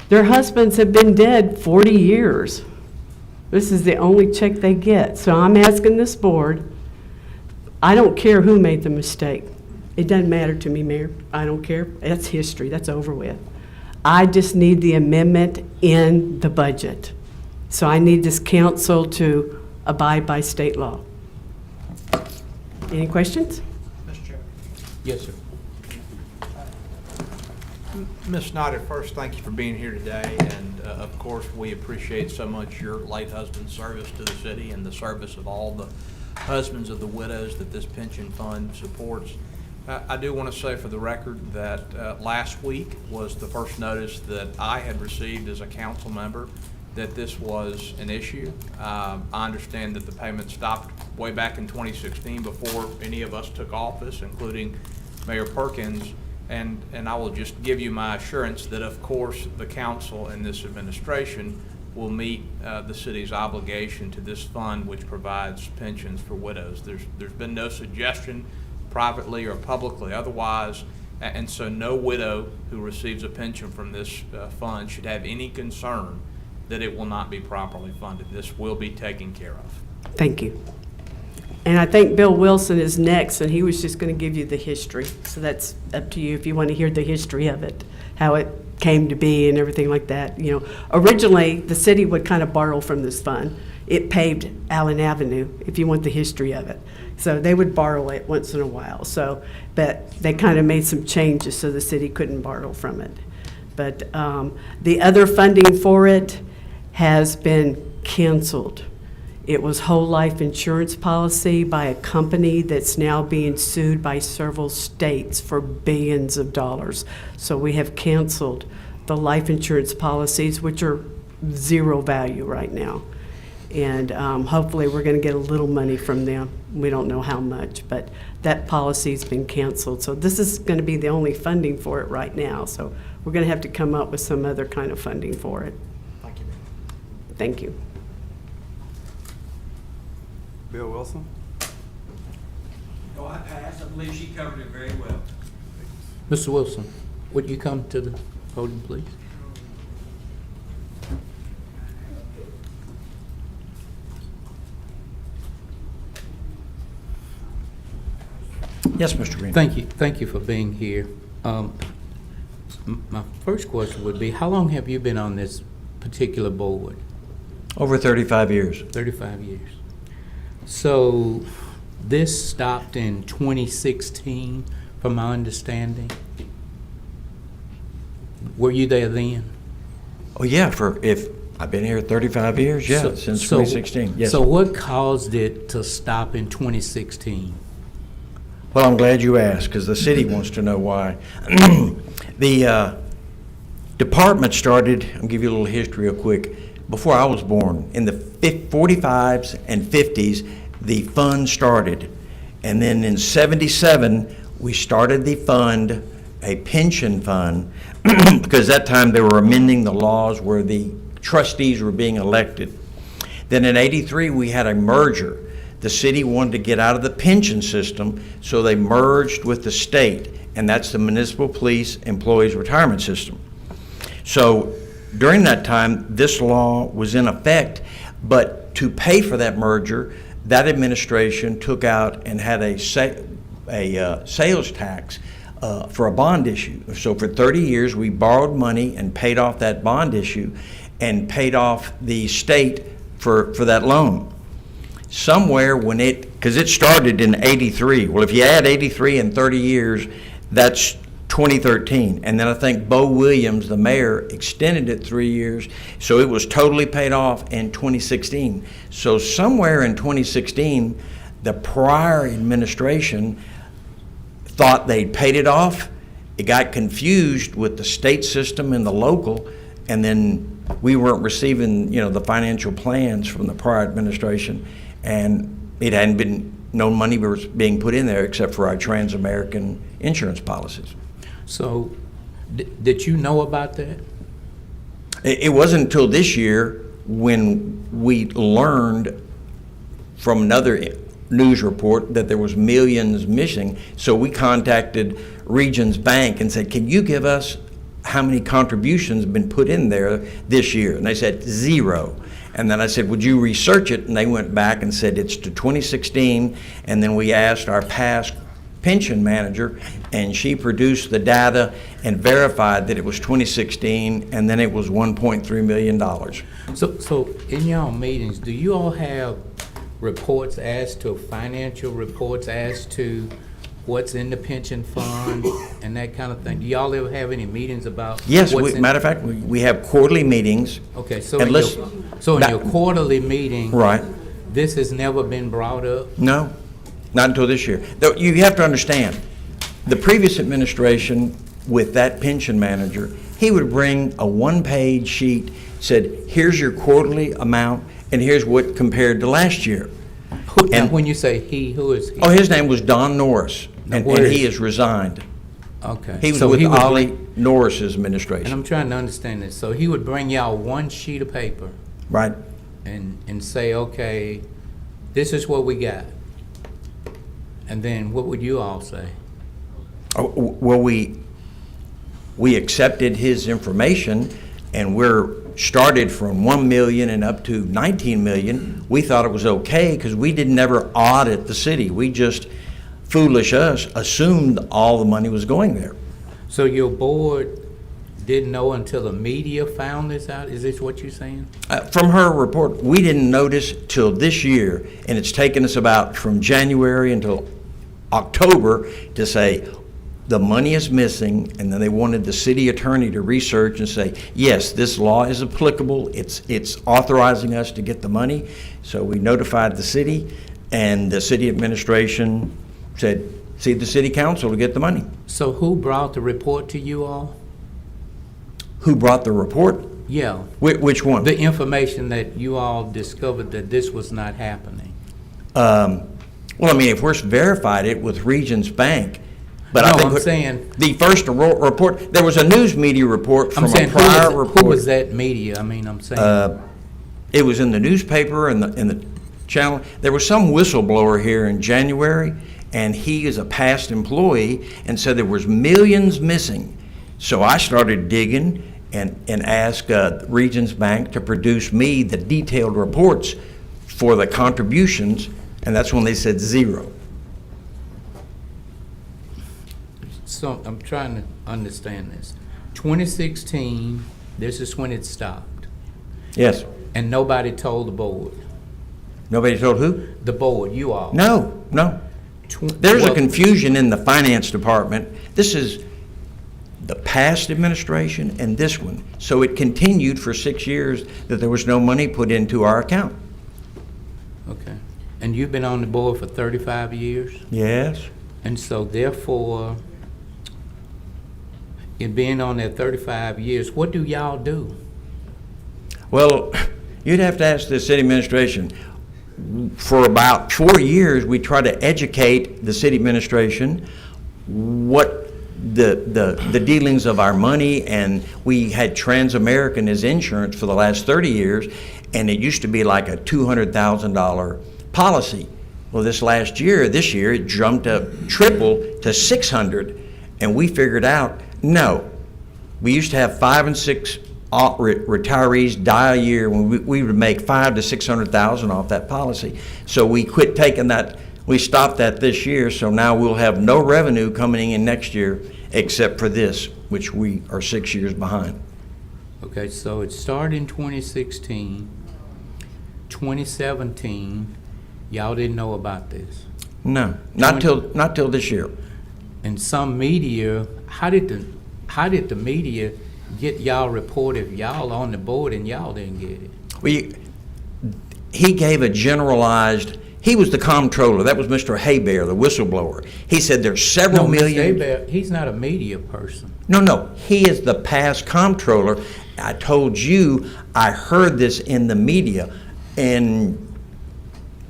Their husbands have been dead 40 years. This is the only check they get. So I'm asking this board, I don't care who made the mistake. It doesn't matter to me, Mayor. I don't care. That's history. That's over with. I just need the amendment in the budget. So I need this council to abide by state law. Any questions? Mr. Chairman. Yes, sir. Ms. Snyder, first, thank you for being here today, and of course, we appreciate so much your late husband's service to the city and the service of all the husbands of the widows that this pension fund supports. I do want to say for the record that last week was the first notice that I had received as a council member that this was an issue. I understand that the payment stopped way back in 2016 before any of us took office, including Mayor Perkins. And I will just give you my assurance that, of course, the council and this administration will meet the city's obligation to this fund, which provides pensions for widows. There's been no suggestion, privately or publicly otherwise, and so no widow who receives a pension from this fund should have any concern that it will not be properly funded. This will be taken care of. Thank you. And I think Bill Wilson is next, and he was just going to give you the history. So that's up to you if you want to hear the history of it, how it came to be and everything like that. You know, originally, the city would kind of borrow from this fund. It paved Allen Avenue, if you want the history of it. So they would borrow it once in a while. So, but they kind of made some changes so the city couldn't borrow from it. But the other funding for it has been canceled. It was whole life insurance policy by a company that's now being sued by several states for billions of dollars. So we have canceled the life insurance policies, which are zero value right now. And hopefully we're going to get a little money from them. We don't know how much, but that policy's been canceled. So this is going to be the only funding for it right now. So we're going to have to come up with some other kind of funding for it. Thank you. Thank you. Bill Wilson? Oh, I passed. I believe she covered it very well. Mr. Wilson, would you come to the podium, please? Yes, Mr. Green. Thank you for being here. My first question would be, how long have you been on this particular board? Over 35 years. 35 years. So this stopped in 2016, from my understanding. Were you there then? Oh, yeah, if I've been here 35 years, yeah, since 2016, yes. So what caused it to stop in 2016? Well, I'm glad you asked, because the city wants to know why. The department started, I'll give you a little history real quick, before I was born. In the 45s and 50s, the fund started. And then in 77, we started the fund, a pension fund, because that time they were amending the laws where the trustees were being elected. Then in 83, we had a merger. The city wanted to get out of the pension system, so they merged with the state, and that's the Municipal Police Employees Retirement System. So during that time, this law was in effect, but to pay for that merger, that administration took out and had a sales tax for a bond issue. So for 30 years, we borrowed money and paid off that bond issue and paid off the state for that loan. Somewhere when because it started in 83. Well, if you add 83 and 30 years, that's 2013. And then I think Bo Williams, the mayor, extended it 3 years. So it was totally paid off in 2016. So somewhere in 2016, the prior administration thought they'd paid it off. It got confused with the state system and the local, and then we weren't receiving, the financial plans from the prior administration, and it hadn't been, no money was being put in there except for our Transamerican insurance policies. So, did you know about that? It wasn't until this year when we learned from another news report that there was millions missing. So we contacted Regions Bank and said, can you give us how many contributions have been put in there this year? And they said 0. And then I said, would you research it? And they went back and said it's to 2016. And then we asked our past pension manager, and she produced the data and verified that it was 2016, and then it was $1.3 million. So in y'all meetings, do you all have reports as to financial reports as to what's in the pension fund and that kind of thing? Do y'all ever have any meetings about? Yes, matter of fact, we have quarterly meetings. Okay, so in your quarterly meeting, right? This has never been brought up? No, not until this year. Though you have to understand, the previous administration with that pension manager, he would bring a one-page sheet, said, here's your quarterly amount, and here's what compared to last year. And when you say he, who is he? Oh, his name was Don Norris, and he has resigned. Okay. He was with Ollie Norris's administration. And I'm trying to understand this. So he would bring y'all one sheet of paper. Right. And say, okay, this is what we got. And then what would you all say? Oh, well, we accepted his information, and we're started from 1 million and up to 19 million. We thought it was okay because we didn't ever audit the city. We just, foolish us, assumed all the money was going there. So your board didn't know until the media found this out? Is this what you're saying? From her report, we didn't notice till this year, and it's taken us about from January until October to say, the money is missing, and then they wanted the city attorney to research and say, yes, this law is applicable, it's authorizing us to get the money. So we notified the city, and the city administration said, see the city council to get the money. So who brought the report to you all? Who brought the report? Yeah. Which one? The information that you all discovered that this was not happening. Well, I mean, if we're verified it with Regions Bank, but no, I think I'm saying the first report, there was a news media report from a prior report. Who was that media? I mean, I'm saying. It was in the newspaper and in the channel. There was some whistleblower here in January, and he is a past employee and said there was millions missing. So I started digging and asked Regions Bank to produce me the detailed reports for the contributions, and that's when they said 0. So I'm trying to understand this. 2016, this is when it stopped. Yes. And nobody told the board. Nobody told who? The board, you all. No. There's a confusion in the finance department. This is the past administration and this one. So it continued for 6 years that there was no money put into our account. Okay. And you've been on the board for 35 years? Yes. And so therefore, in being on there 35 years, what do y'all do? Well, you'd have to ask the city administration. For about 4 years, we tried to educate the city administration what the dealings of our money, and we had Transamerican as insurance for the last 30 years, and it used to be like a $200,000 policy. Well, this year, it jumped up triple to 600, and we figured out, no. We used to have 5 and 6 retirees die a year when we would make $500,000 to $600,000 off that policy. So we quit taking that We stopped that this year, so now we'll have no revenue coming in next year except for this, which we are 6 years behind. Okay, so it started in 2016, 2017, y'all didn't know about this. No, not till this year. And some media, how did the media get y'all report if y'all on the board and y'all didn't get it? He gave a generalized, he was the comptroller, that was Mr. Haybear, the whistleblower. He said there's several million. Mr. Hebert, he's not a media person. No, he is the past comptroller. I told you, I heard this in the media, in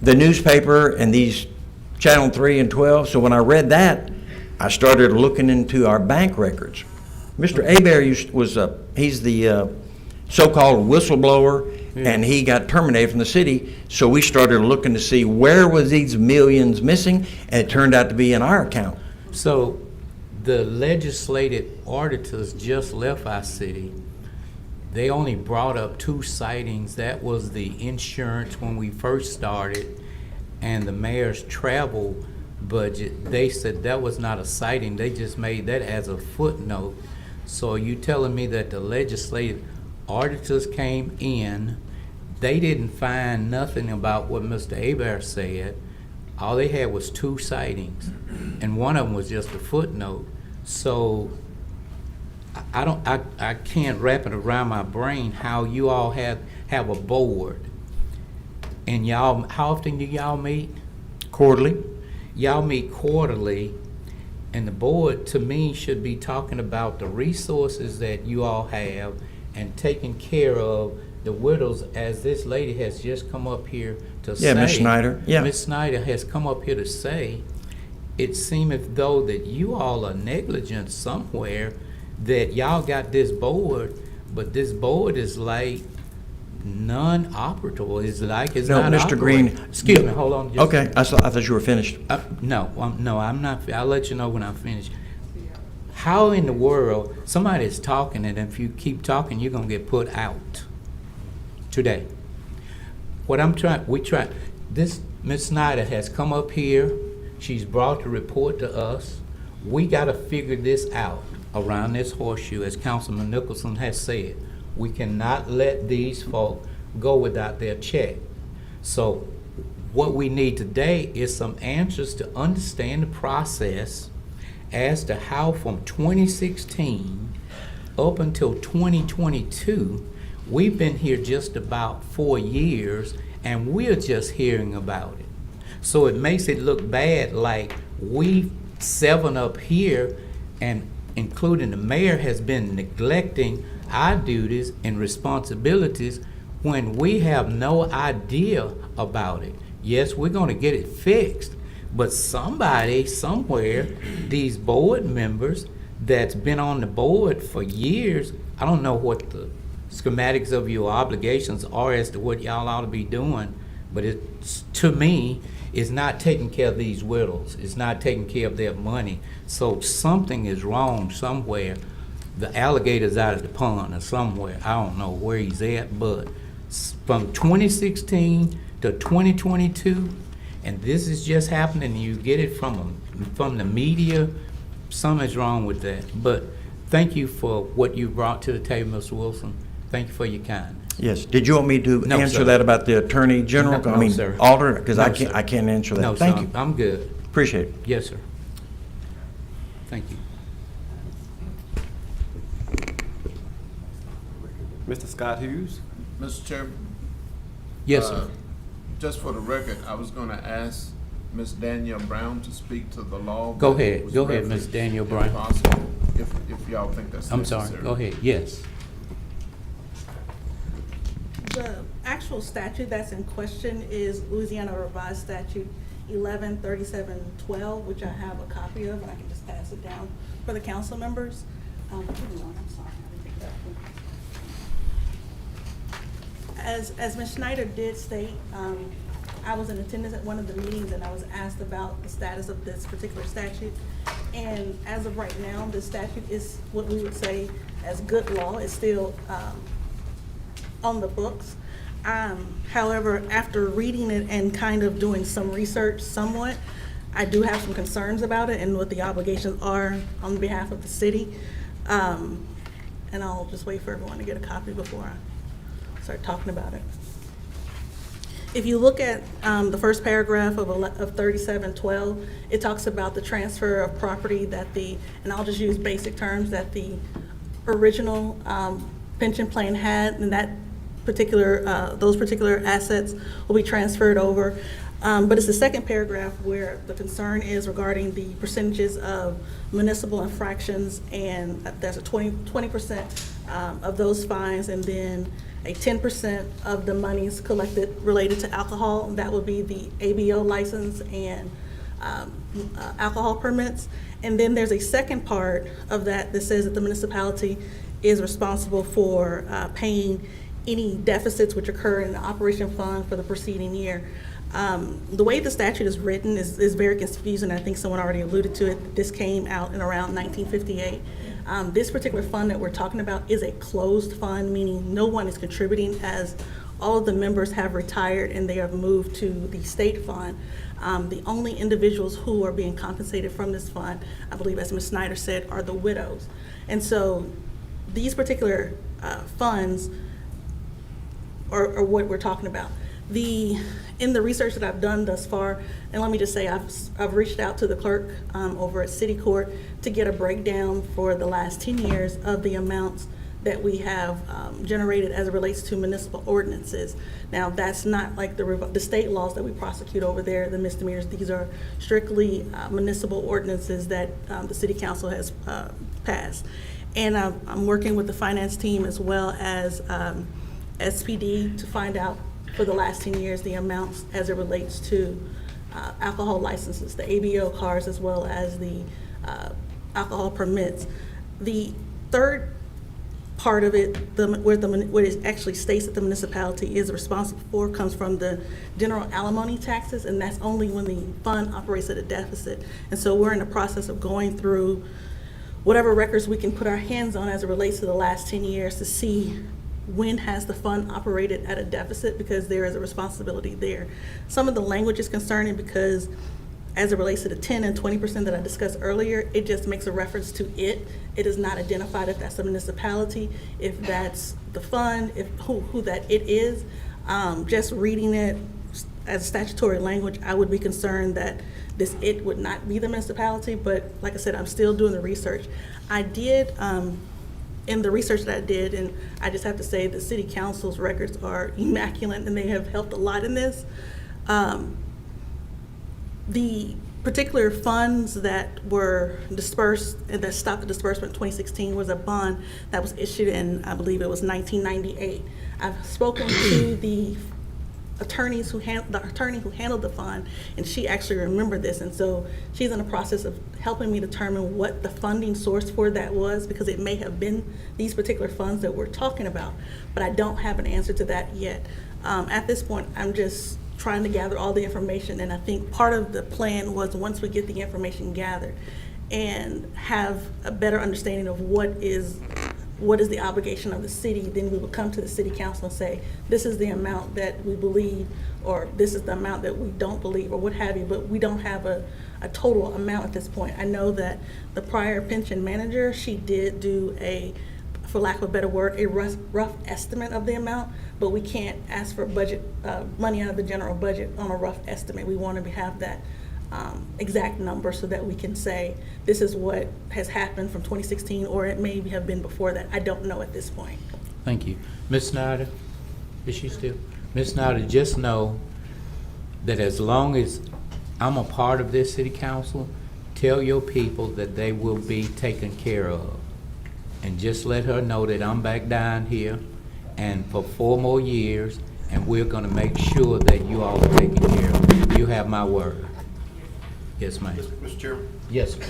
the newspaper and these Channel 3 and 12. So when I read that, I started looking into our bank records. Mr. Hebert he's the so-called whistleblower, and he got terminated from the city. So we started looking to see where was these millions missing, and it turned out to be in our account. So the legislative auditors just left our city. They only brought up 2 sightings. That was the insurance when we first started, and the mayor's travel budget. They said that was not a sighting. They just made that as a footnote. So are you telling me that the legislative auditors came in, they didn't find nothing about what Mr. Hebert said? All they had was 2 sightings, and one of them was just a footnote. So I can't wrap it around my brain how you all have a board, and y'all, how often do y'all meet? Quarterly. Y'all meet quarterly, and the board, to me, should be talking about the resources that you all have and taking care of the widows, as this lady has just come up here to say. Yeah, Ms. Snyder. Yeah. Ms. Snyder has come up here to say, it seems as though that you all are negligent somewhere, that y'all got this board, but this board is like non-operable. It's like it's No, not Mr. Green. operating. Excuse me, hold on. Okay, I thought you were finished. No, I'm not. I'll let you know when I'm finished. How in the world, somebody's talking, and if you keep talking, you're gonna get put out today. This Ms. Snyder has come up here, she's brought the report to us. We gotta figure this out around this horseshoe, as Councilman Nicholson has said. We cannot let these folk go without their check. So what we need today is some answers to understand the process as to how from 2016 up until 2022, we've been here just about 4 years, and we're just hearing about it. So it makes it look bad, like we 7 up here, and including the mayor, has been neglecting our duties and responsibilities when we have no idea about it. Yes, we're gonna get it fixed, but somebody, somewhere, these board members that's been on the board for years, I don't know what the schematics of your obligations are as to what y'all ought to be doing, but it's, to me, is not taking care of these widows. It's not taking care of their money. So something is wrong somewhere. The alligator's out of the pond or somewhere. I don't know where he's at, but from 2016 to 2022, and this is just happening, you get it from the media, something's wrong with that. But thank you for what you brought to the table, Mr. Wilson. Thank you for your kindness. Yes. Did you want me to No, answer sir. that about the Attorney General? No, I mean, sir. Alder, because No, I can't answer that. No, Thank sir, you. I'm good. Appreciate it. Yes, sir. Thank you. Mr. Scott Hughes? Mr. Chairman? Yes, sir. Just for the record, I was going to ask Ms. Danielle Brown to speak to the law. Go but ahead. it was Go ahead, referenced, Ms. Danielle if Brown. possible, if y'all think that's I'm necessary. sorry. Go ahead. Yes. The actual statute that's in question is Louisiana Revised Statute 113712, which I have a copy of, and I can just pass it down for the council members. Give me one, I'm sorry, I didn't think that. As Ms. Schneider did state, I was in attendance at one of the meetings, and I was asked about the status of this particular statute. And as of right now, this statute is what we would say as good law. It's still on the books. However, after reading it and kind of doing some research somewhat, I do have some concerns about it and what the obligations are on behalf of the city. And I'll just wait for everyone to get a copy before I start talking about it. If you look at the first paragraph of 3712, it talks about the transfer of property that and I'll just use basic terms, that the original pension plan had, and that those particular assets will be transferred over. But it's the second paragraph where the concern is regarding the percentages of municipal infractions, and there's a 20% of those fines, and then a 10% of the monies collected related to alcohol. That would be the ABO license and alcohol permits. And then there's a second part of that that says that the municipality is responsible for paying any deficits which occur in the operation fund for the preceding year. The way the statute is written is very confusing. I think someone already alluded to it. This came out in around 1958. This particular fund that we're talking about is a closed fund, meaning no one is contributing, as all of the members have retired and they have moved to the state fund. The only individuals who are being compensated from this fund, I believe, as Ms. Snyder said, are the widows. And so these particular funds are what we're talking about. In the research that I've done thus far, and let me just say I've reached out to the clerk over at City Court to get a breakdown for the last 10 years of the amounts that we have generated as it relates to municipal ordinances. Now, that's not like the state laws that we prosecute over there, the misdemeanors. These are strictly municipal ordinances that the City Council has passed. And I'm working with the finance team as well as SPD to find out for the last 10 years the amounts as it relates to alcohol licenses, the ABO cards, as well as the alcohol permits. The third part of it, where it actually states that the municipality is responsible for, comes from the general alimony taxes, and that's only when the fund operates at a deficit. And so we're in the process of going through whatever records we can put our hands on as it relates to the last 10 years to see when has the fund operated at a deficit, because there is a responsibility there. Some of the language is concerning because as it relates to the 10 and 20% that I discussed earlier, it just makes a reference to it. It is not identified if that's a municipality, if that's the fund, if who that it is. Just reading it as statutory language, I would be concerned that this it would not be the municipality, but like I said, I'm still doing the research. I did, in the research that I did, and I just have to say the City Council's records are immaculate and they have helped a lot in this. The particular funds that were dispersed and that stopped the disbursement in 2016 was a bond that was issued in, I believe it was 1998. I've spoken to the attorney who handled the fund, and she actually remembered this, and so she's in the process of helping me determine what the funding source for that was, because it may have been these particular funds that we're talking about, but I don't have an answer to that yet. At this point, I'm just trying to gather all the information, and I think part of the plan was once we get the information gathered and have a better understanding of what is the obligation of the city, then we will come to the City Council and say, this is the amount that we believe, or this is the amount that we don't believe, or what have you, but we don't have a total amount at this point. I know that the prior pension manager, she did do for lack of a better word, a rough estimate of the amount, but we can't ask for budget money out of the general budget on a rough estimate. We want to have that exact number so that we can say this is what has happened from 2016, or it may have been before that. I don't know at this point. Thank you. Ms. Snyder, is she still? Ms. Snyder, just know that as long as I'm a part of this City Council, tell your people that they will be taken care of. And just let her know that I'm back down here and for 4 more years, and we're gonna make sure that you all are taken care of. You have my word. Yes, ma'am. Mr. Chairman? Yes, sir.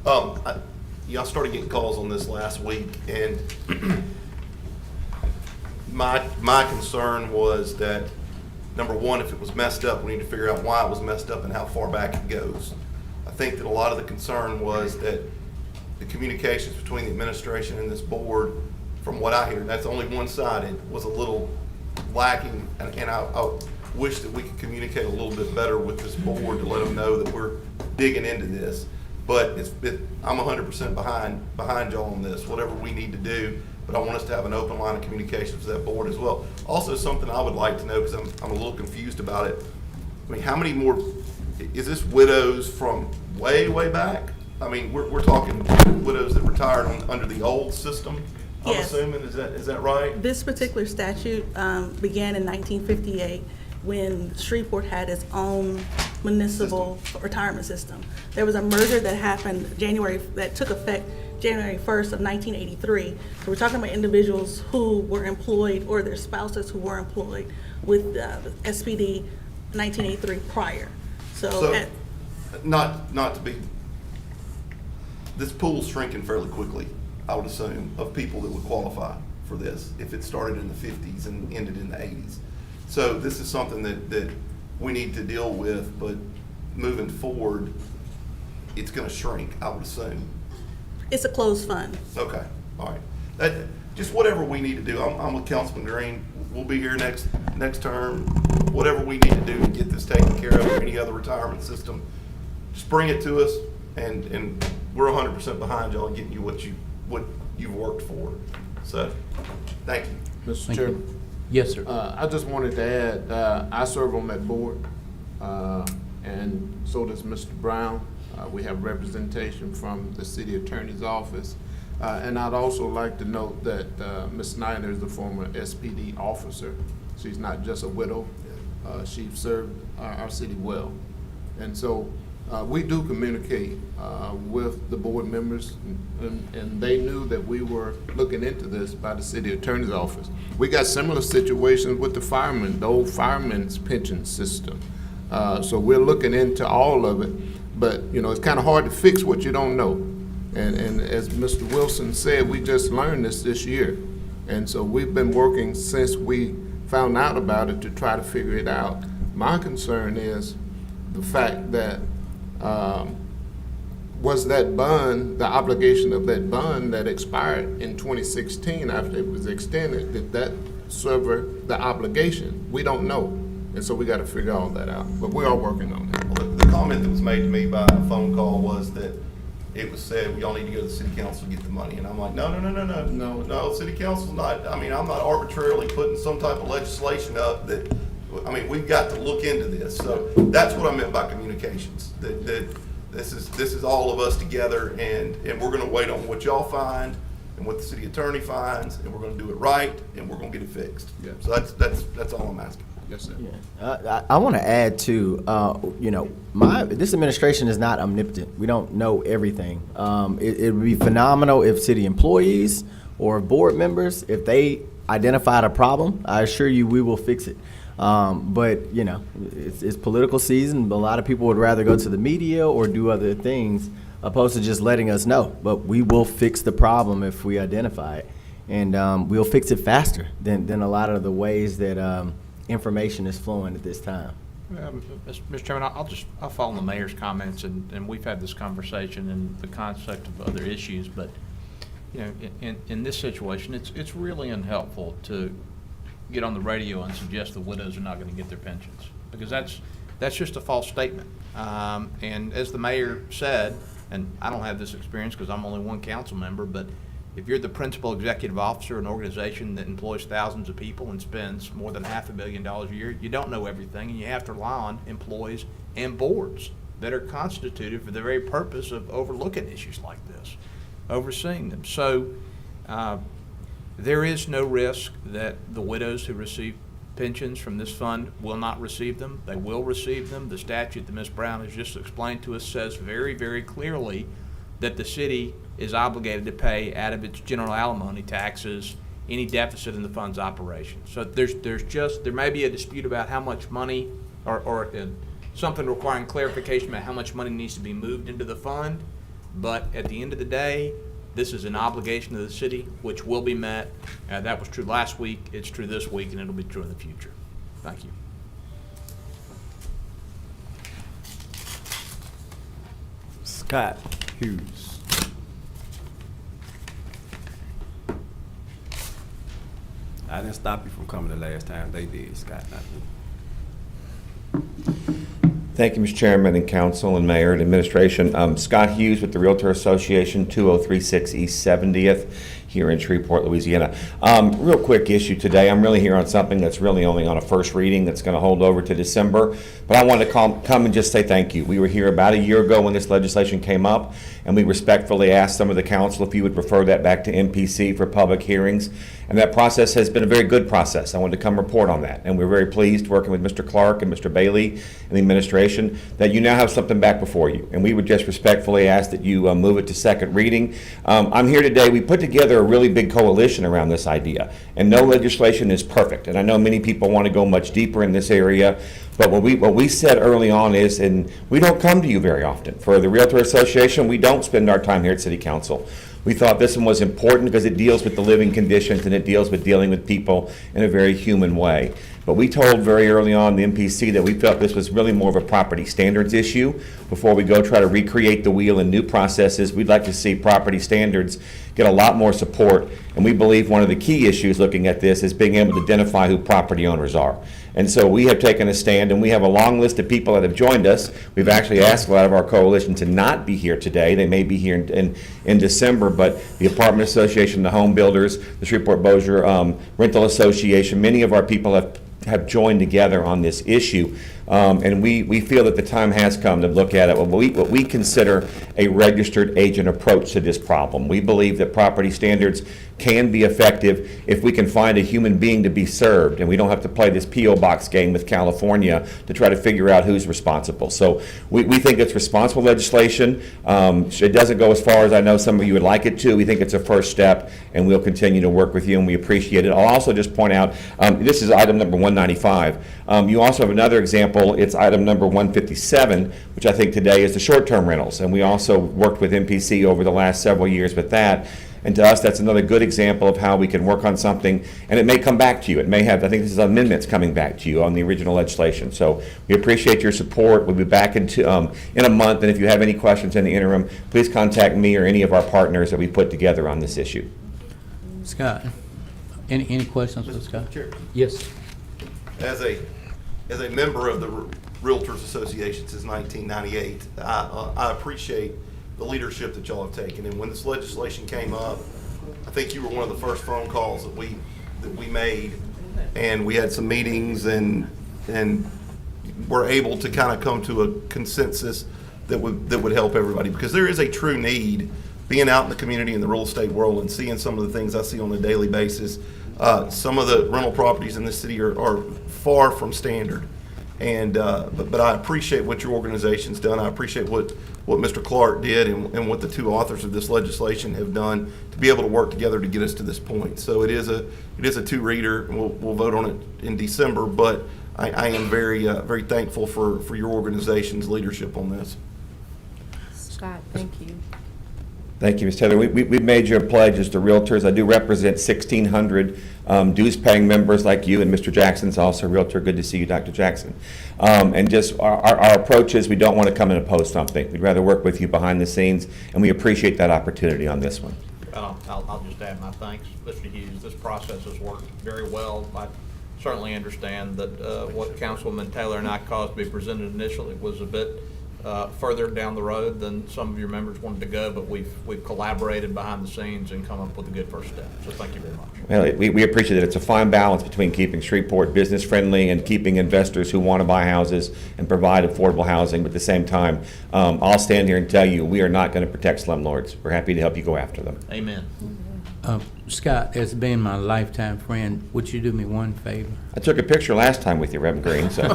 I started getting calls on this last week, and my concern was that, number one, if it was messed up, we need to figure out why it was messed up and how far back it goes. I think that a lot of the concern was that the communications between the administration and this board, from what I hear, that's only one-sided, was a little lacking, and I wish that we could communicate a little bit better with this board to let them know that we're digging into this. But I'm 100% behind y'all on this, whatever we need to do. But I want us to have an open line of communication with that board as well. Also, something I would like to know, because I'm a little confused about it. I mean, how many more, is this widows from way back? I mean, we're talking widows that retired under the old system, I'm Yes. assuming, is that right? This particular statute began in 1958 when Shreveport had its own municipal retirement system. There was a merger that happened that took effect January 1st of 1983. So we're talking about individuals who were employed or their spouses who were employed with the SPD 1983 prior. So, not to be, this pool's shrinking fairly quickly, I would assume, of people that would qualify for this if it started in the 50s and ended in the 80s. So this is something that we need to deal with, but moving forward, it's gonna shrink, I would assume. It's a closed fund. Okay, all right. Just whatever we need to do, I'm with Councilman Green. We'll be here next term. Whatever we need to do to get this taken care of, or any other retirement system, just bring it to us, and we're 100% behind y'all in getting you what you've worked for. So, thank you. Mr. Chairman? Yes, sir. I just wanted to add, I serve on that board, and so does Mr. Brown. We have representation from the city attorney's office. And I'd also like to note that Ms. Snyder is a former SPD officer. She's not just a widow. She served our city well. And so we do communicate with the board members, and they knew that we were looking into this by the city attorney's office. We got similar situations with the firemen, the old firemen's pension system. So we're looking into all of it, but it's kind of hard to fix what you don't know. And as Mr. Wilson said, we just learned this year. And so we've been working since we found out about it to try to figure it out. My concern is the fact that was that bond, the obligation of that bond that expired in 2016 after it was extended, did that serve the obligation? We don't know. And so we got to figure all that out. But we are working on it. Well, the comment that was made to me by a phone call was that it was said, we all need to go to the city council to get the money. And I'm like, no, city council's not, I'm not arbitrarily putting some type of legislation up that, we've got to look into this. So that's what I meant by communications, that this is all of us together, and we're gonna wait on what y'all find and what the city attorney finds, and we're gonna do it right, and we're gonna get it fixed. Yeah. So that's all I'm asking. Yes, sir. I want to add too, this administration is not omnipotent. We don't know everything. It would be phenomenal if city employees or board members, if they identified a problem, I assure you we will fix it. But it's political season. A lot of people would rather go to the media or do other things opposed to just letting us know. But we will fix the problem if we identify it, and we'll fix it faster than a lot of the ways that information is flowing at this time. Mr. Chairman, I'll follow the mayor's comments, and we've had this conversation and the concept of other issues, but in this situation, it's really unhelpful to get on the radio and suggest the widows are not going to get their pensions, because that's just a false statement. And as the mayor said, and I don't have this experience because I'm only one council member, but if you're the principal executive officer of an organization that employs thousands of people and spends more than $500 million a year, you don't know everything, and you have to rely on employees and boards that are constituted for the very purpose of overlooking issues like this, overseeing them. So there is no risk that the widows who receive pensions from this fund will not receive them. They will receive them. The statute that Ms. Brown has just explained to us says very, very clearly that the city is obligated to pay out of its general alimony taxes any deficit in the fund's operation. So there may be a dispute about how much money or something requiring clarification about how much money needs to be moved into the fund, but at the end of the day, this is an obligation of the city which will be met. That was true last week, it's true this week, and it'll be true in the future. Thank you. Scott Hughes. I didn't stop you from coming the last time. They did, Scott, not me. Thank you, Mr. Chairman and Council and Mayor and Administration. Scott Hughes with the Realtor Association, 2036 East 70th here in Shreveport, Louisiana. Real quick issue today. I'm really here on something that's really only on a first reading that's going to hold over to December. But I wanted to come and just say thank you. We were here about a year ago when this legislation came up, and we respectfully asked some of the council if you would refer that back to MPC for public hearings. And that process has been a very good process. I wanted to come report on that. And we're very pleased working with Mr. Clark and Mr. Bailey and the administration that you now have something back before you. And we would just respectfully ask that you move it to second reading. I'm here today. We put together a really big coalition around this idea. And no legislation is perfect. And I know many people want to go much deeper in this area. But what we said early on is, and we don't come to you very often. For the Realtor Association, we don't spend our time here at City Council. We thought this one was important because it deals with the living conditions and it deals with dealing with people in a very human way. But we told very early on the MPC that we felt this was really more of a property standards issue. Before we go try to recreate the wheel in new processes, we'd like to see property standards get a lot more support. And we believe one of the key issues looking at this is being able to identify who property owners are. And so we have taken a stand, and we have a long list of people that have joined us. We've actually asked a lot of our coalition to not be here today. They may be here in December, but the Apartment Association, the Home Builders, the Shreveport-Bossier Rental Association, many of our people have joined together on this issue. And we feel that the time has come to look at it, what we consider a registered agent approach to this problem. We believe that property standards can be effective if we can find a human being to be served, and we don't have to play this P.O. box game with California to try to figure out who's responsible. So we think it's responsible legislation. It doesn't go as far as I know some of you would like it to. We think it's a first step, and we'll continue to work with you, and we appreciate it. I'll also just point out, this is item number 195. You also have another example. It's item number 157, which I think today is the short-term rentals. And we also worked with MPC over the last several years with that. And to us, that's another good example of how we can work on something, and it may come back to you. It may have, I think this is amendments coming back to you on the original legislation. So we appreciate your support. We'll be back in a month, and if you have any questions in the interim, please contact me or any of our partners that we put together on this issue. Scott, any questions for Scott? Chair. Yes. As a member of the Realtors Association since 1998, I appreciate the leadership that y'all have taken. And when this legislation came up, I think you were one of the first phone calls that we made, and we had some meetings and were able to kind of come to a consensus that would help everybody, because there is a true need. Being out in the community in the real estate world and seeing some of the things I see on a daily basis, some of the rental properties in this city are far from standard. And but I appreciate what your organization's done. I appreciate what Mr. Clark did and what the two authors of this legislation have done to be able to work together to get us to this point. So it is a two-reader, and we'll vote on it in December. But I am very very thankful for your organization's leadership on this. Scott, thank you. Thank you, Ms. Taylor. We've made your pledges to realtors. I do represent 1,600 dues-paying members like you, and Mr. Jackson's also a realtor. Good to see you, Dr. Jackson. And just our approach is we don't want to come in and post something. We'd rather work with you behind the scenes, and we appreciate that opportunity on this one. I'll just add my thanks, Mr. Hughes. This process has worked very well. I certainly understand that what Councilwoman Taylor and I caused to be presented initially was a bit further down the road than some of your members wanted to go, but we've collaborated behind the scenes and come up with a good first step. So thank you very much. Well, we appreciate it. It's a fine balance between keeping Shreveport business friendly and keeping investors who want to buy houses and provide affordable housing. But at the same time, I'll stand here and tell you we are not going to protect slumlords. We're happy to help you go after them. Amen. Scott, as being my lifetime friend, would you do me one favor? I took a picture last time with you, Reverend Green. So.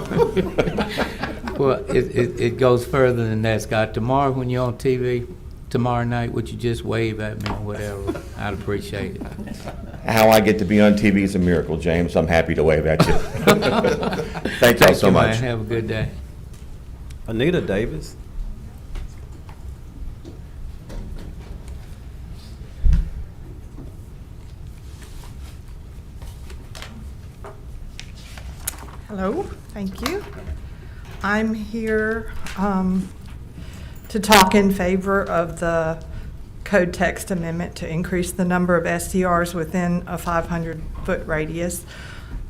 Well, it goes further than that, Scott. Tomorrow when you're on TV, tomorrow night, would you just wave at me or whatever? I'd appreciate it. How I get to be on TV is a miracle, James. I'm happy to wave at you. Thank y'all so much. Man. Have a good day. Anita Davis. Hello, thank you. I'm here to talk in favor of the code text amendment to increase the number of STRs within a 500-foot radius.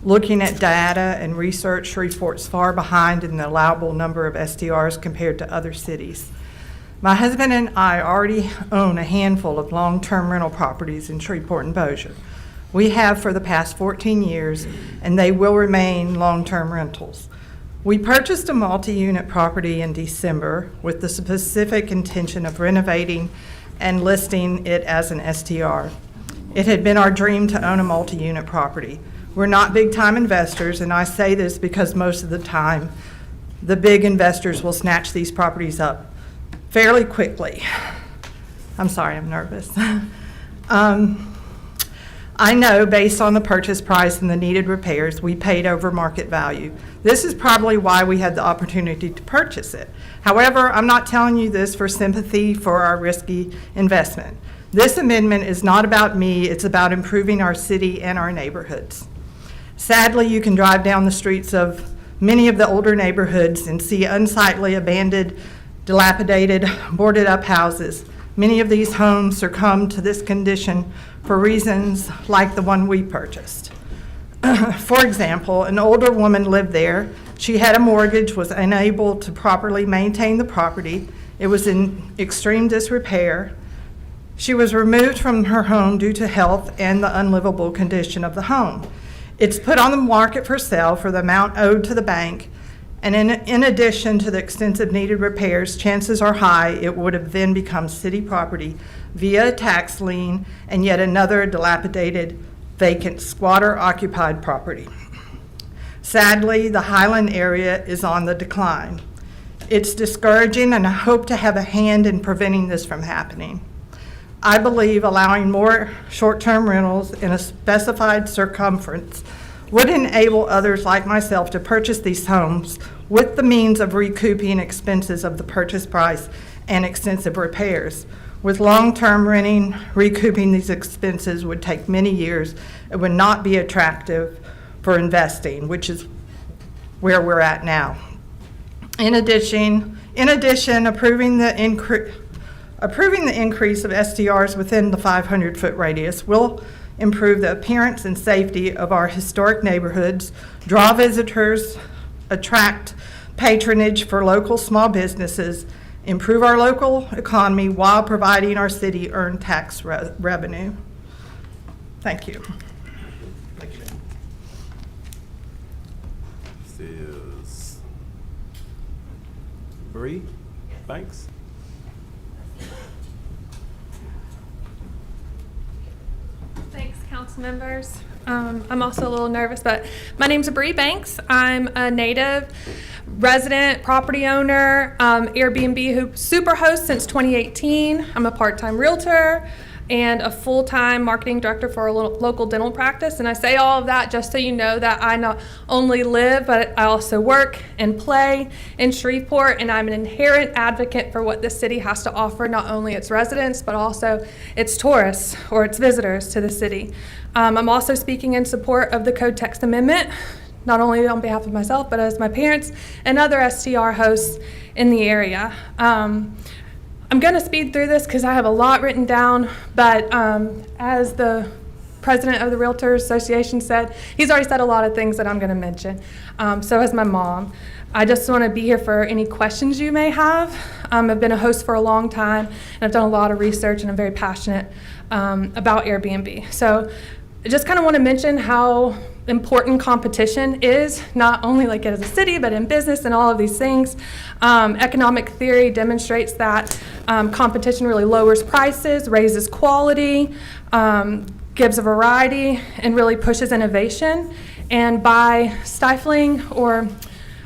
Looking at data and research, Shreveport's far behind in the allowable number of STRs compared to other cities. My husband and I already own a handful of long-term rental properties in Shreveport and Bossier. We have for the past 14 years, and they will remain long-term rentals. We purchased a multi-unit property in December with the specific intention of renovating and listing it as an STR. It had been our dream to own a multi-unit property. We're not big-time investors, and I say this because most of the time, the big investors will snatch these properties up fairly quickly. I'm sorry, I'm nervous. I know based on the purchase price and the needed repairs, we paid over market value. This is probably why we had the opportunity to purchase it. However, I'm not telling you this for sympathy for our risky investment. This amendment is not about me, it's about improving our city and our neighborhoods. Sadly, you can drive down the streets of many of the older neighborhoods and see unsightly, abandoned, dilapidated, boarded up houses. Many of these homes succumb to this condition for reasons like the one we purchased. For example, an older woman lived there. She had a mortgage, was unable to properly maintain the property. It was in extreme disrepair. She was removed from her home due to health and the unlivable condition of the home. It's put on the market for sale for the amount owed to the bank, and in addition to the extensive needed repairs, chances are high it would have then become city property via a tax lien and yet another dilapidated, vacant, squatter-occupied property. Sadly, the Highland area is on the decline. It's discouraging, and I hope to have a hand in preventing this from happening. I believe allowing more short-term rentals in a specified circumference would enable others like myself to purchase these homes with the means of recouping expenses of the purchase price and extensive repairs. With long-term renting, recouping these expenses would take many years. It would not be attractive for investing, which is where we're at now. In addition, approving the increase of STRs within the 500-foot radius will improve the appearance and safety of our historic neighborhoods, draw visitors, attract patronage for local small businesses, improve our local economy while providing our city earned tax revenue. Thank you. This is Bree Banks. Thanks, council members. I'm also a little nervous, but my name's Bree Banks. I'm a native resident, property owner, Airbnb superhost since 2018. I'm a part-time realtor and a full-time marketing director for a local dental practice. And I say all of that just so you know that I not only live, but I also work and play in Shreveport, and I'm an inherent advocate for what this city has to offer, not only its residents, but also its tourists or its visitors to the city. I'm also speaking in support of the Code Text Amendment, not only on behalf of myself, but as my parents and other STR hosts in the area. I'm going to speed through this because I have a lot written down, but as the president of the Realtors Association said, he's already said a lot of things that I'm going to mention. So has my mom. I just want to be here for any questions you may have. I've been a host for a long time, and I've done a lot of research, and I'm very passionate about Airbnb. So I just kind of want to mention how important competition is, not only like as a city, but in business and all of these things. Economic theory demonstrates that competition really lowers prices, raises quality, gives a variety, and really pushes innovation. And by stifling or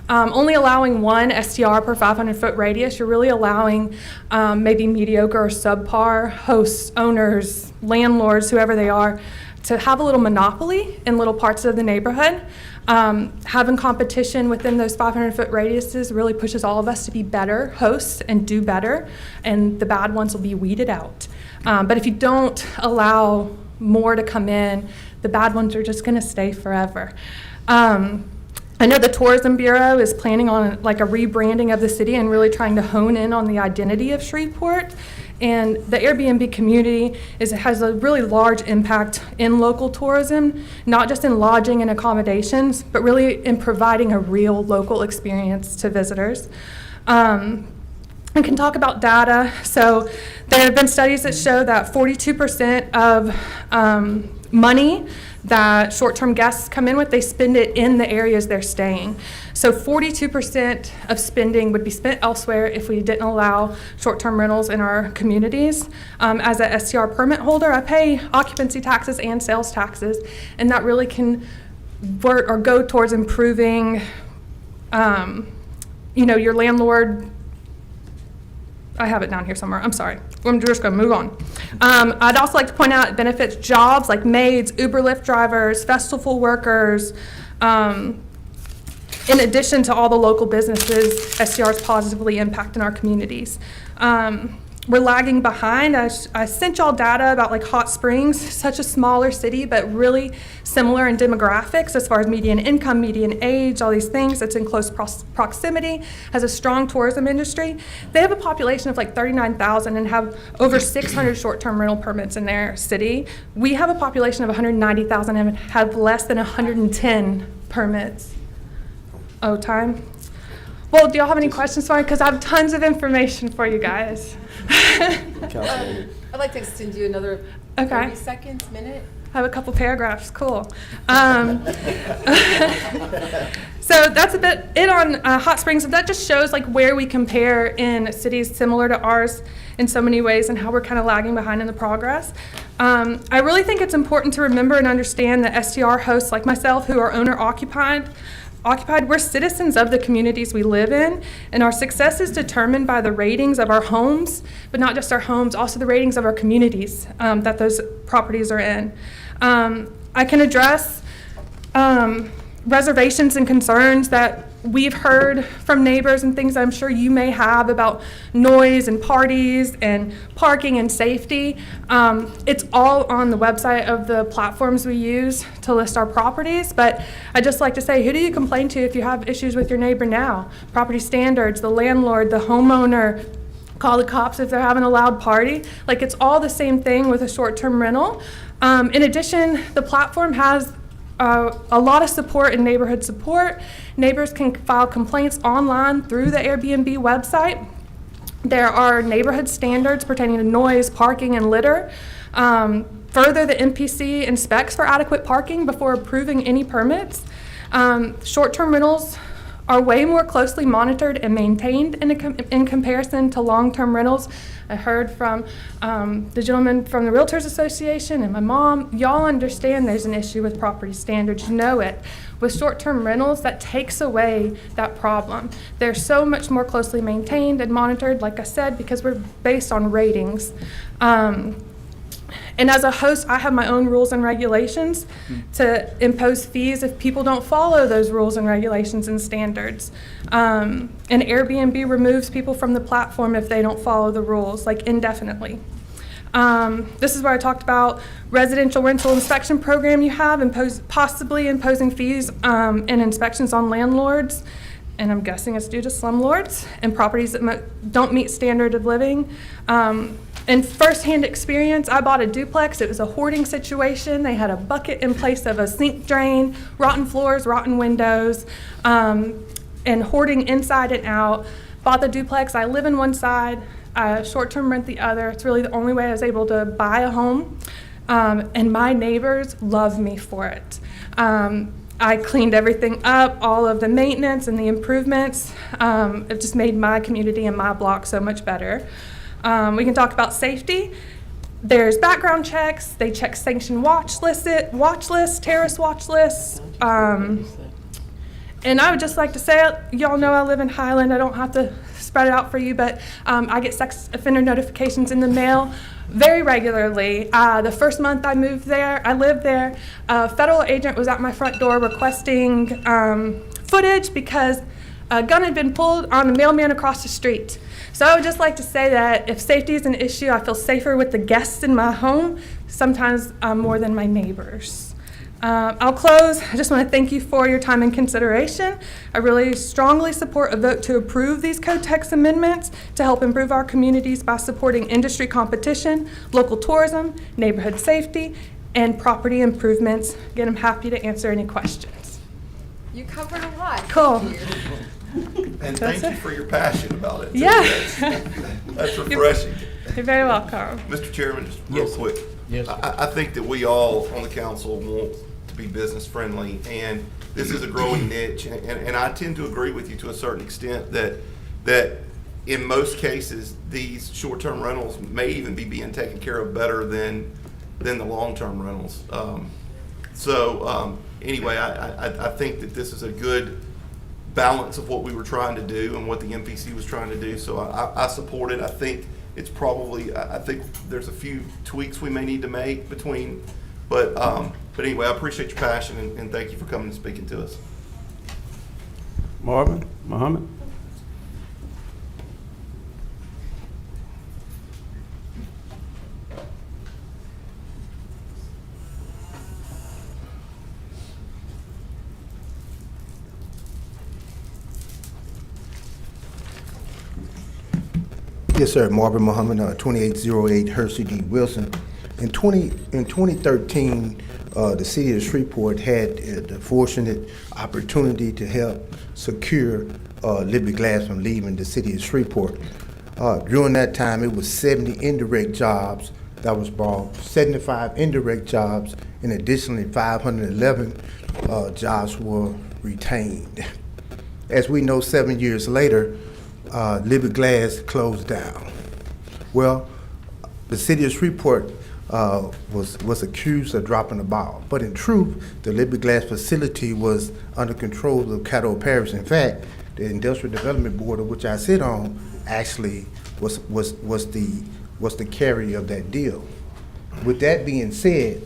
only allowing one STR per 500-foot radius, you're really allowing maybe mediocre or subpar hosts, owners, landlords, whoever they are, to have a little monopoly in little parts of the neighborhood. Having competition within those 500-foot radiuses really pushes all of us to be better hosts and do better, and the bad ones will be weeded out. But if you don't allow more to come in, the bad ones are just going to stay forever. I know the Tourism Bureau is planning on like a rebranding of the city and really trying to hone in on the identity of Shreveport. And the Airbnb community has a really large impact in local tourism, not just in lodging and accommodations, but really in providing a real local experience to visitors. I can talk about data. So there have been studies that show that 42% of money that short-term guests come in with, they spend it in the areas they're staying. So 42% of spending would be spent elsewhere if we didn't allow short-term rentals in our communities. As a STR permit holder, I pay occupancy taxes and sales taxes, and that really can work or go towards improving, your landlord. I have it down here somewhere. I'm sorry. I'm just going to move on. I'd also like to point out it benefits jobs like maids, Uber, Lyft drivers, festival workers, in addition to all the local businesses STR is positively impacting our communities. We're lagging behind. I sent y'all data about like Hot Springs, such a smaller city, but really similar in demographics as far as median income, median age, all these things. It's in close proximity, has a strong tourism industry. They have a population of like 39,000 and have over 600 short-term rental permits in their city. We have a population of 190,000 and have less than 110 permits. Oh, time? Well, do y'all have any questions for me? Because I have tons of information for you guys. I'd like to extend you another 30 seconds, minute. I have a couple paragraphs, cool. So that's a bit it on Hot Springs. That just shows like where we compare in cities similar to ours in so many ways and how we're kind of lagging behind in the progress. I really think it's important to remember and understand that STR hosts like myself who are owner-occupied, we're citizens of the communities we live in, and our success is determined by the ratings of our homes, but not just our homes, also the ratings of our communities that those properties are in. I can address reservations and concerns that we've heard from neighbors and things I'm sure you may have about noise and parties and parking and safety. It's all on the website of the platforms we use to list our properties, but I just like to say, who do you complain to if you have issues with your neighbor now? Property standards, the landlord, the homeowner, call the cops if they're having a loud party. Like, it's all the same thing with a short-term rental. In addition, the platform has a lot of support and neighborhood support. Neighbors can file complaints online through the Airbnb website. There are neighborhood standards pertaining to noise, parking, and litter. Further, the MPC inspects for adequate parking before approving any permits. Short-term rentals are way more closely monitored and maintained in comparison to long-term rentals. I heard from the gentleman from the Realtors Association and my mom. Y'all understand there's an issue with property standards. You know it. With short-term rentals, that takes away that problem. They're so much more closely maintained and monitored, like I said, because we're based on ratings. And as a host, I have my own rules and regulations to impose fees if people don't follow those rules and regulations and standards. And Airbnb removes people from the platform if they don't follow the rules, like indefinitely. This is where I talked about residential rental inspection program you have, possibly imposing fees and inspections on landlords. And I'm guessing it's due to slumlords and properties that don't meet standard of living. In firsthand experience, I bought a duplex. It was a hoarding situation. They had a bucket in place of a sink drain, rotten floors, rotten windows, and hoarding inside and out. Bought the duplex. I live in one side, short-term rent the other. It's really the only way I was able to buy a home. And my neighbors love me for it. I cleaned everything up, all of the maintenance and the improvements. It just made my community and my block so much better. We can talk about safety. There's background checks. They check sanctioned watch lists, terrorist watch lists. And I would just like to say, y'all know I live in Highland. I don't have to spread it out for you, but I get sex offender notifications in the mail very regularly. The first month I lived there, a federal agent was at my front door requesting footage because a gun had been pulled on the mailman across the street. So I would just like to say that if safety is an issue, I feel safer with the guests in my home, sometimes more than my neighbors. I'll close. I just want to thank you for your time and consideration. I really strongly support a vote to approve these code text amendments to help improve our communities by supporting industry competition, local tourism, neighborhood safety, and property improvements. Again, I'm happy to answer any questions. You covered a lot. Cool. Thank you. And thank you for your passion about it. too. Yeah. That's refreshing. You're very welcome. Mr. Chairman, just real quick. Yes, sir. I think that we all on the council want to be business friendly, and this is a growing niche, and I tend to agree with you to a certain extent that in most cases, these short-term rentals may even be being taken care of better than the long-term rentals. Anyway, I think that this is a good balance of what we were trying to do and what the MPC was trying to do, so I support it. I think it's probably, I think there's a few tweaks we may need to make between, but anyway, I appreciate your passion and thank you for coming and speaking to us. Marvin, Muhammad? Yes, sir. Marvin Muhammad, 2808 Hersey D. Wilson. In 2013, the city of Shreveport had the fortunate opportunity to help secure Liberty Glass from leaving the city of Shreveport. During that time, it was 70 indirect jobs that was brought, 75 indirect jobs, and additionally 511 jobs were retained. As we know, 7 years later, Liberty Glass closed down. Well, the city of Shreveport was accused of dropping the ball, but in truth, the Liberty Glass facility was under control of Caddo Parish. In fact, the Industrial Development Board, of which I sit on, actually was the carrier of that deal. With that being said,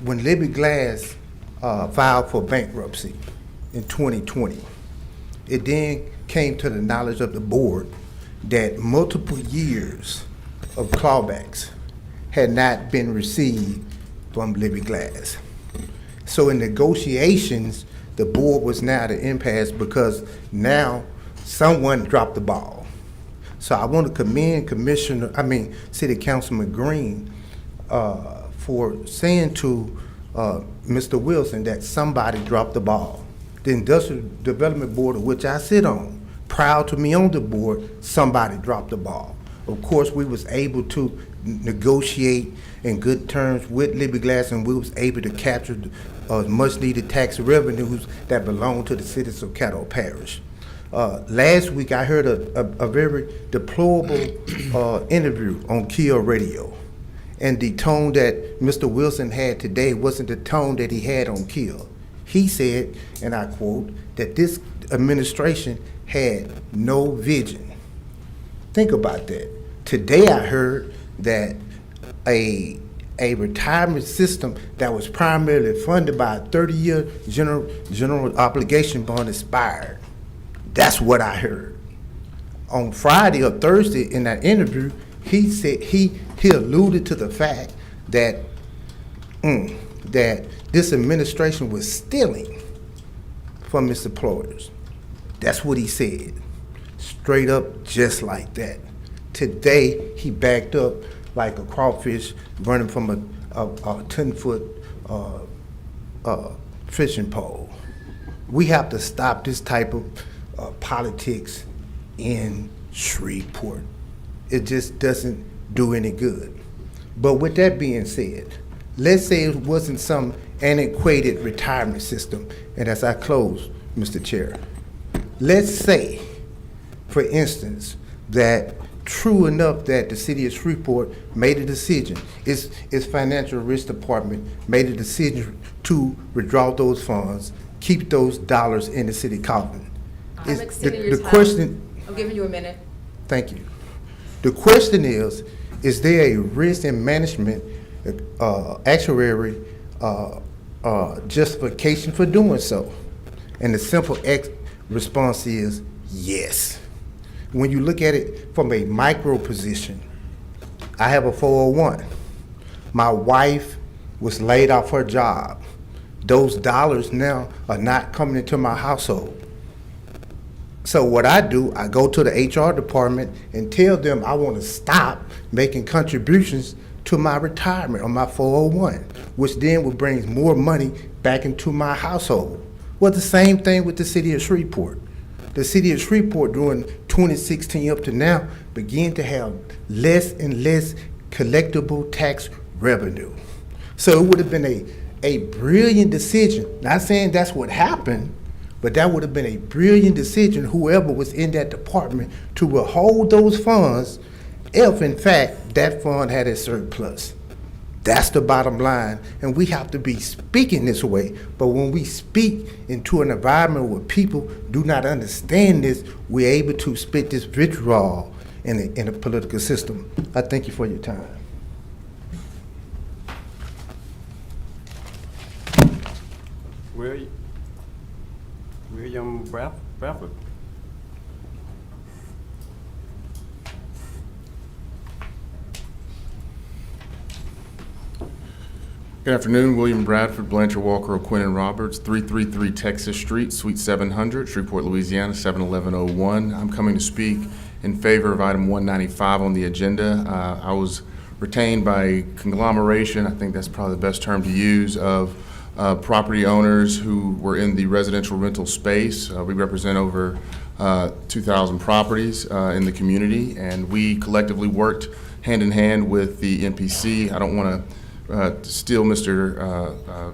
when Liberty Glass filed for bankruptcy in 2020, it then came to the knowledge of the board that multiple years of clawbacks had not been received from Liberty Glass. So in negotiations, the board was now at an impasse because now someone dropped the ball. So I want to commend City Councilman Green for saying to Mr. Wilson that somebody dropped the ball. The Industrial Development Board, of which I sit on, proud to me on the board, somebody dropped the ball. Of course, we was able to negotiate in good terms with Liberty Glass, and we was able to capture much needed tax revenues that belong to the citizens of Caddo Parish. Last week, I heard a very deplorable interview on Kia Radio, and the tone that Mr. Wilson had today wasn't the tone that he had on Kia. He said, and I quote, that this administration had no vision. Think about that. Today I heard that a retirement system that was primarily funded by a 30-year general obligation bond expired. That's what I heard. On Friday or Thursday in that interview, he said he alluded to the fact that that this administration was stealing from its employers. That's what he said, straight up, just like that. Today, he backed up like a crawfish running from a 10-foot fishing pole. We have to stop this type of politics in Shreveport. It just doesn't do any good. But with that being said, let's say it wasn't some antiquated retirement system. And as I close, Mr. Chair, let's say, for instance, that true enough that the city of Shreveport made a decision, its financial risk department made a decision to withdraw those funds, keep those dollars in the city coffin. I'm extending your time. Question, I'm giving you a minute. thank you. The question is there a risk and management actuary justification for doing so? And the simple response is yes. When you look at it from a micro position, I have a 401. My wife was laid off her job. Those dollars now are not coming into my household. So what I do, I go to the HR department and tell them I want to stop making contributions to my retirement on my 401, which then will bring more money back into my household. Well, the same thing with the city of Shreveport. The city of Shreveport during 2016 up to now began to have less and less collectible tax revenue. So it would have been a brilliant decision, not saying that's what happened, but that would have been a brilliant decision, whoever was in that department, to withhold those funds if, in fact, that fund had a surplus. That's the bottom line, and we have to be speaking this way. But when we speak into an environment where people do not understand this, we're able to spit this vitriol in the political system. I thank you for your time. William Bradford. Good afternoon, William Bradford, Blanchard Walker, O'Quinn and Roberts, 333 Texas Street, Suite 700, Shreveport, Louisiana, 71101. I'm coming to speak in favor of item 195 on the agenda. I was retained by conglomeration, I think that's probably the best term to use, of property owners who were in the residential rental space. We represent over 2,000 properties in the community, and we collectively worked hand in hand with the MPC. I don't want to steal Mr.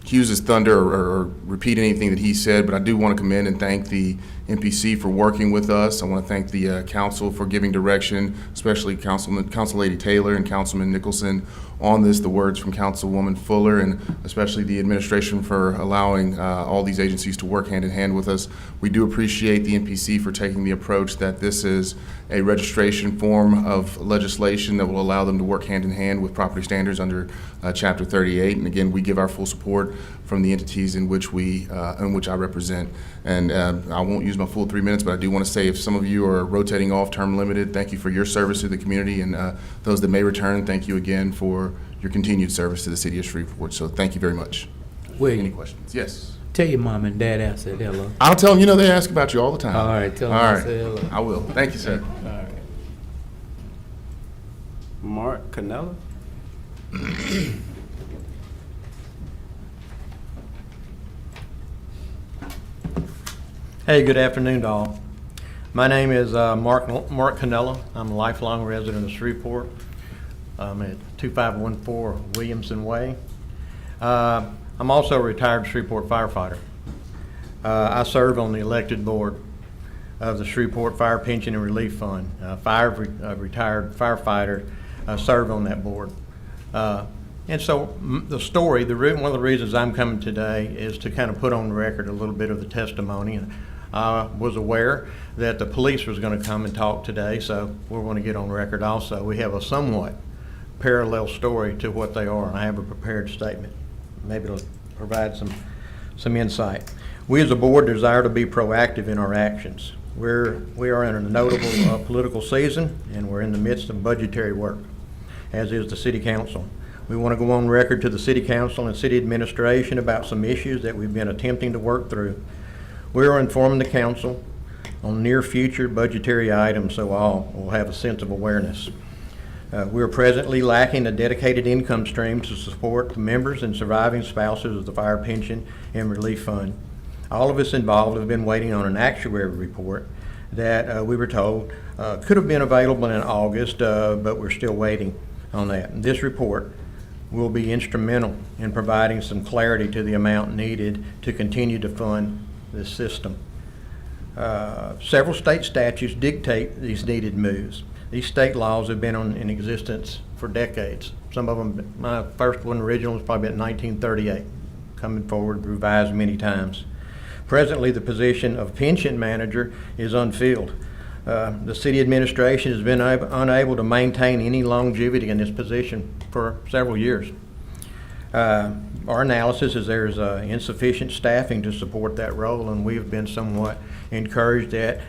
Hughes' thunder or repeat anything that he said, but I do want to commend and thank the MPC for working with us. I want to thank the council for giving direction, especially Council Lady Taylor and Councilman Nicholson on this, the words from Councilwoman Fuller, and especially the administration for allowing all these agencies to work hand in hand with us. We do appreciate the MPC for taking the approach that this is a registration form of legislation that will allow them to work hand in hand with property standards under Chapter 38. And again, we give our full support from the entities in which I represent. And I won't use my full 3 minutes, but I do want to say if some of you are rotating off term limited, thank you for your service to the community, and those that may return, thank you again for your continued service to the city of Shreveport. So thank you very much. William, any questions? Yes. Tell your mom and dad I said hello. I'll tell them, they ask about you all the time. All right, tell them I said hello. I will. Thank you, sir. All right. Mark Canella. Hey, good afternoon to all. My name is Mark Canella. I'm a lifelong resident of Shreveport. I'm at 2514 Williamson Way. I'm also a retired Shreveport firefighter. I serve on the elected board of the Shreveport Fire Pension and Relief Fund. 5 retired firefighters serve on that board. And so the story, one of the reasons I'm coming today is to kind of put on record a little bit of the testimony. I was aware that the police was going to come and talk today, so we're going to get on record also. We have a somewhat parallel story to what they are, and I have a prepared statement. Maybe it'll provide some insight. We as a board desire to be proactive in our actions. We are in a notable political season, and we're in the midst of budgetary work, as is the City Council. We want to go on record to the City Council and City Administration about some issues that we've been attempting to work through. We are informing the Council on near future budgetary items so all will have a sense of awareness. We are presently lacking a dedicated income stream to support the members and surviving spouses of the Fire Pension and Relief Fund. All of us involved have been waiting on an actuary report that we were told could have been available in August, but we're still waiting on that. And this report will be instrumental in providing some clarity to the amount needed to continue to fund this system. Several state statutes dictate these needed moves. These state laws have been in existence for decades. Some of them, my first one original was probably about 1938, coming forward, revised many times. Presently, the position of pension manager is unfilled. The city administration has been unable to maintain any longevity in this position for several years. Our analysis is there's insufficient staffing to support that role, and we've been somewhat encouraged that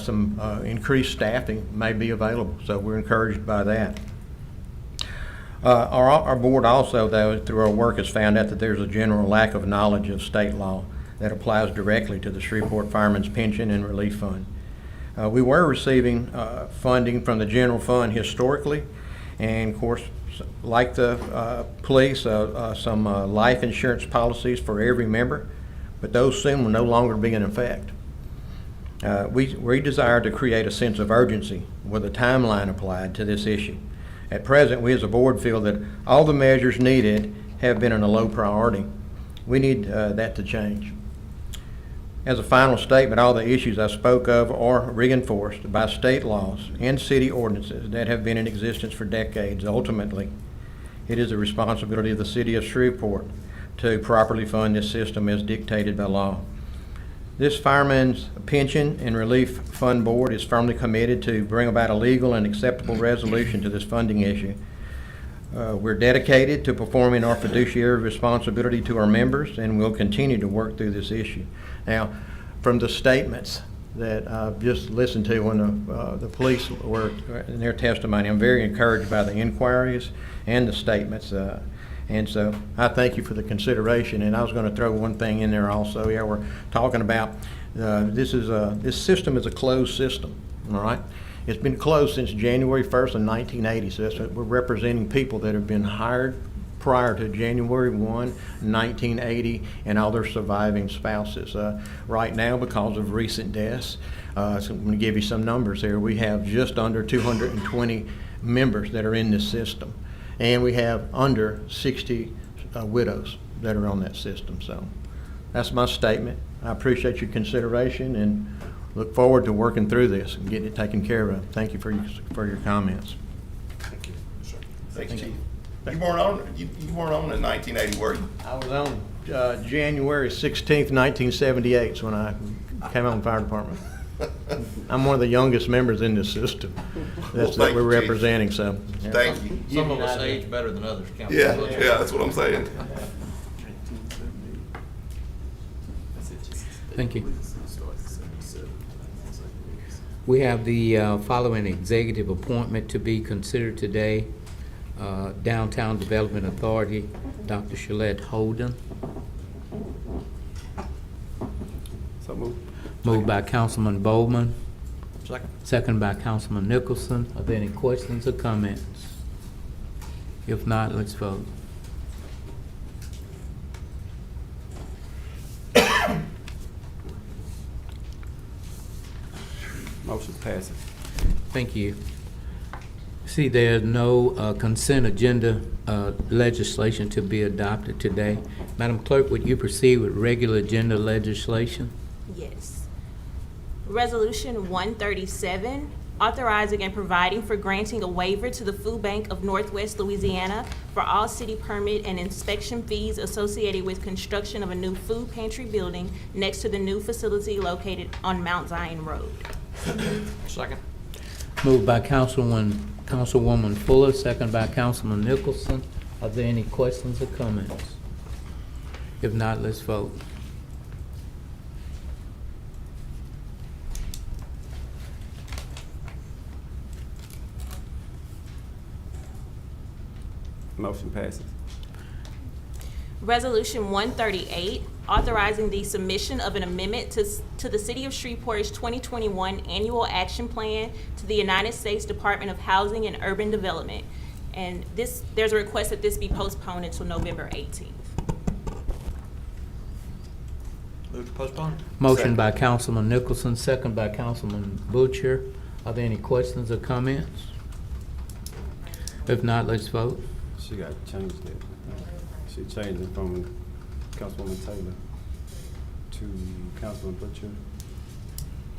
some increased staffing may be available, so we're encouraged by that. Our board also, though, through our work, has found out that there's a general lack of knowledge of state law that applies directly to the Shreveport Fireman's Pension and Relief Fund. We were receiving funding from the general fund historically, and of course, like the police, some life insurance policies for every member, but those soon will no longer be in effect. We desire to create a sense of urgency with a timeline applied to this issue. At present, we as a board feel that all the measures needed have been in a low priority. We need that to change. As a final statement, all the issues I spoke of are reinforced by state laws and city ordinances that have been in existence for decades. Ultimately, it is the responsibility of the city of Shreveport to properly fund this system as dictated by law. This Fireman's Pension and Relief Fund Board is firmly committed to bring about a legal and acceptable resolution to this funding issue. We're dedicated to performing our fiduciary responsibility to our members, and we'll continue to work through this issue. Now, from the statements that I've just listened to when the police were in their testimony, I'm very encouraged by the inquiries and the statements. And so I thank you for the consideration. And I was going to throw one thing in there also. Yeah, we're talking about this system is a closed system, all right? It's been closed since January 1st of 1980. So we're representing people that have been hired prior to January 1, 1980, and all their surviving spouses. Right now, because of recent deaths, so I'm going to give you some numbers here. We have just under 220 members that are in this system. And we have under 60 widows that are on that system. So that's my statement. I appreciate your consideration and look forward to working through this and getting it taken care of. Thank you for your comments. Thank you. Thank you, Chief. You weren't on in 1980, were you? I was on January 16th, 1978 is when I came on the fire department. I'm one of the youngest members in this system that we're representing, so. Thank you. Some of us age better than others, Councilman. Yeah, that's what I'm saying. Thank you. We have the following executive appointment to be considered today. Downtown Development Authority, Dr. Shalette Holden. So moved. Moved by Councilman Bowman. Second. Second by Councilman Nicholson. Are there any questions or comments? If not, let's vote. Motion passes. Thank you. See, there's no consent agenda legislation to be adopted today. Madam Clerk, would you proceed with regular agenda legislation? Yes. Resolution 137, authorizing and providing for granting a waiver to the Food Bank of Northwest Louisiana for all city permit and inspection fees associated with construction of a new food pantry building next to the new facility located on Mount Zion Road. Second. Moved by Councilwoman Fuller, second by Councilman Nicholson. Are there any questions or comments? If not, let's vote. Motion passes. Resolution 138, authorizing the submission of an amendment to the City of Shreveport's 2021 Annual Action Plan to the United States Department of Housing and Urban Development. And there's a request that this be postponed until November 18th. Move to postpone. Motion by Councilman Nicholson, second by Councilman Butcher. Are there any questions or comments? If not, let's vote. She got changed it. She changed it from Councilwoman Taylor to Councilman Butcher.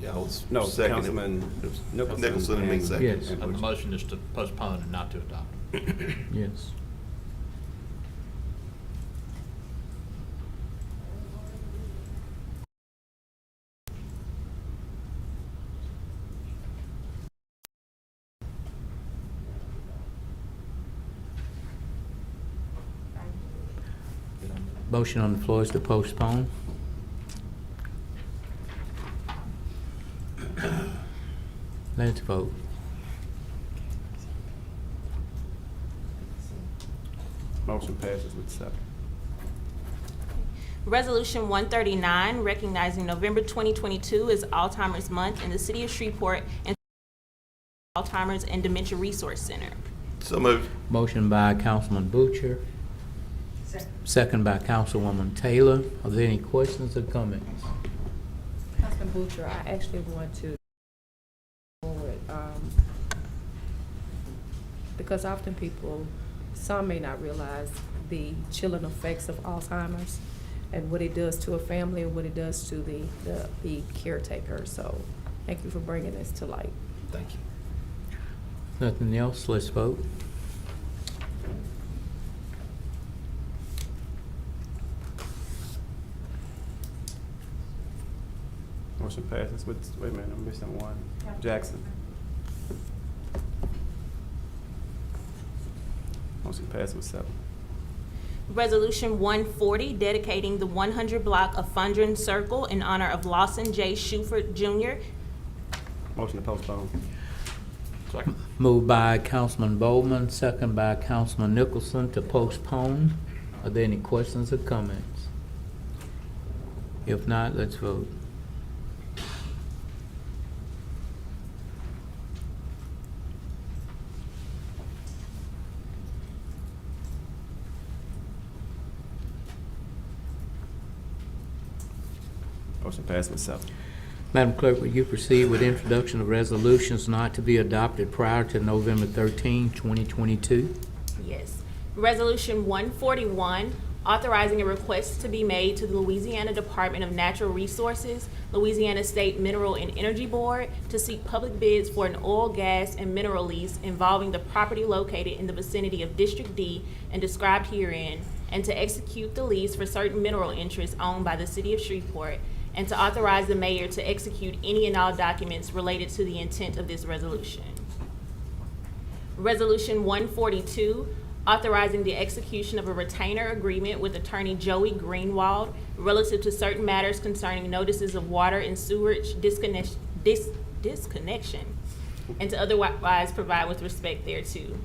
Yeah, I was No, second. Councilman Nicholson and me second. Yes. And the motion is to postpone and not to adopt. Yes. Motion on the floor is to postpone. Let's vote. Motion passes with 7. Resolution 139, recognizing November 2022 as Alzheimer's Month in the city of Shreveport and Alzheimer's and Dementia Resource Center. So moved. Motion by Councilman Butcher, second by Councilwoman Taylor. Are there any questions or comments? Councilman Butcher, I actually want to forward, because often some may not realize the chilling effects of Alzheimer's and what it does to a family and what it does to the caretaker. So thank you for bringing this to light. Thank you. Nothing else, let's vote. Motion passes with, wait a minute, I'm missing one. Jackson. Motion passes with 7. Resolution 140, dedicating the 100 block of Fundren Circle in honor of Lawson J. Shuford Jr. Motion to postpone. Second. Moved by Councilman Bowman, second by Councilman Nicholson to postpone. Are there any questions or comments? If not, let's vote. Motion passes with 7. Madam Clerk, will you proceed with introduction of resolutions not to be adopted prior to November 13, 2022? Yes. Resolution 141, authorizing a request to be made to the Louisiana Department of Natural Resources, Louisiana State Mineral and Energy Board to seek public bids for an oil, gas, and mineral lease involving the property located in the vicinity of District D and described herein, and to execute the lease for certain mineral interests owned by the city of Shreveport, and to authorize the mayor to execute any and all documents related to the intent of this resolution. Resolution 142, authorizing the execution of a retainer agreement with Attorney Joey Greenwald relative to certain matters concerning notices of water and sewerage disconnection, and to otherwise provide with respect thereto.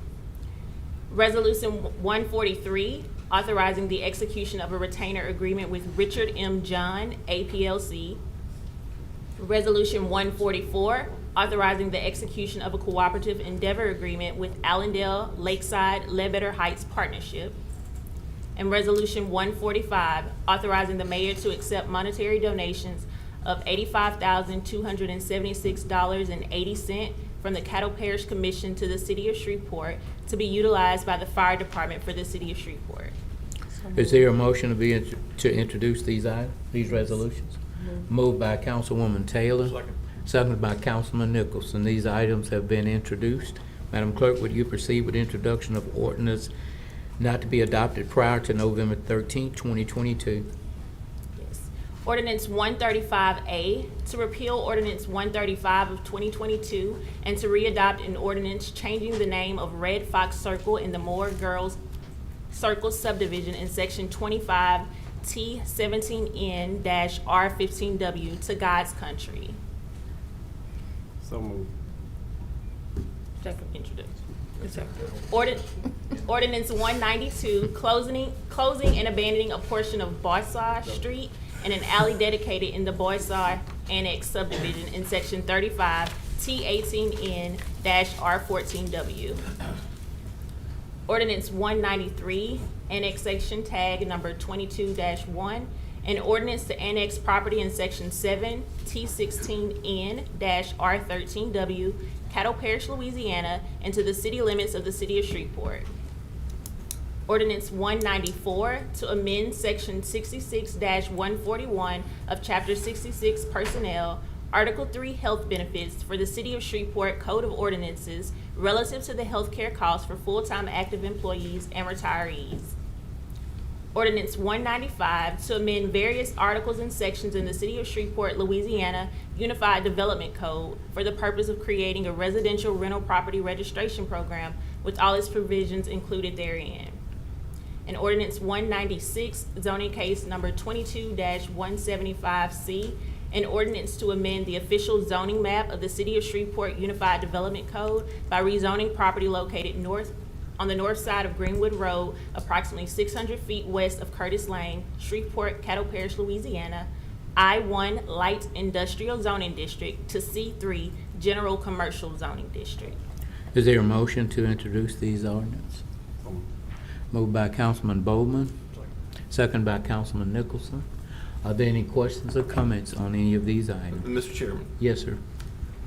Resolution 143, authorizing the execution of a retainer agreement with Richard M. John, APLC. Resolution 144, authorizing the execution of a cooperative endeavor agreement with Allendale Lakeside Ledbetter Heights Partnership. And Resolution 145, authorizing the mayor to accept monetary donations of $85,276.80 from the Caddo Parish Commission to the city of Shreveport to be utilized by the fire department for the city of Shreveport. Is there a motion to introduce these resolutions? Moved by Councilwoman Taylor. Second. Seconded by Councilman Nicholson. These items have been introduced. Madam Clerk, would you proceed with introduction of ordinance not to be adopted prior to November 13, 2022? Yes. Ordinance 135A, to repeal Ordinance 135 of 2022 and to readopt an ordinance changing the name of Red Fox Circle in the Moore Girls Circle subdivision in section 25 T17N-R15W to God's Country. So moved. Ordinance 192, closing and abandoning a portion of Boissar Street and an alley dedicated in the Boissar Annex subdivision in section 35 T18N-R14W. Ordinance 193, annexation tag number 22-1, an ordinance to annex property in section 7 T16N-R13W, Caddo Parish, Louisiana, into the city limits of the city of Shreveport. Ordinance 194, to amend section 66-141 of chapter 66 personnel, Article 3 health benefits for the city of Shreveport Code of Ordinances relative to the health care costs for full-time active employees and retirees. Ordinance 195, to amend various articles and sections in the city of Shreveport, Louisiana Unified Development Code for the purpose of creating a residential rental property registration program with all its provisions included therein. And Ordinance 196, zoning case number 22-175C, an ordinance to amend the official zoning map of the City of Shreveport Unified Development Code by rezoning property located north on the north side of Greenwood Road, approximately 600 feet west of Curtis Lane, Shreveport, Caddo Parish, Louisiana, I-1 Light Industrial Zoning District to C3 General Commercial Zoning District. Is there a motion to introduce these ordinances? Moved by Councilman Bowman, second by Councilman Nicholson. Are there any questions or comments on any of these items? Mr. Chairman, Yes, sir.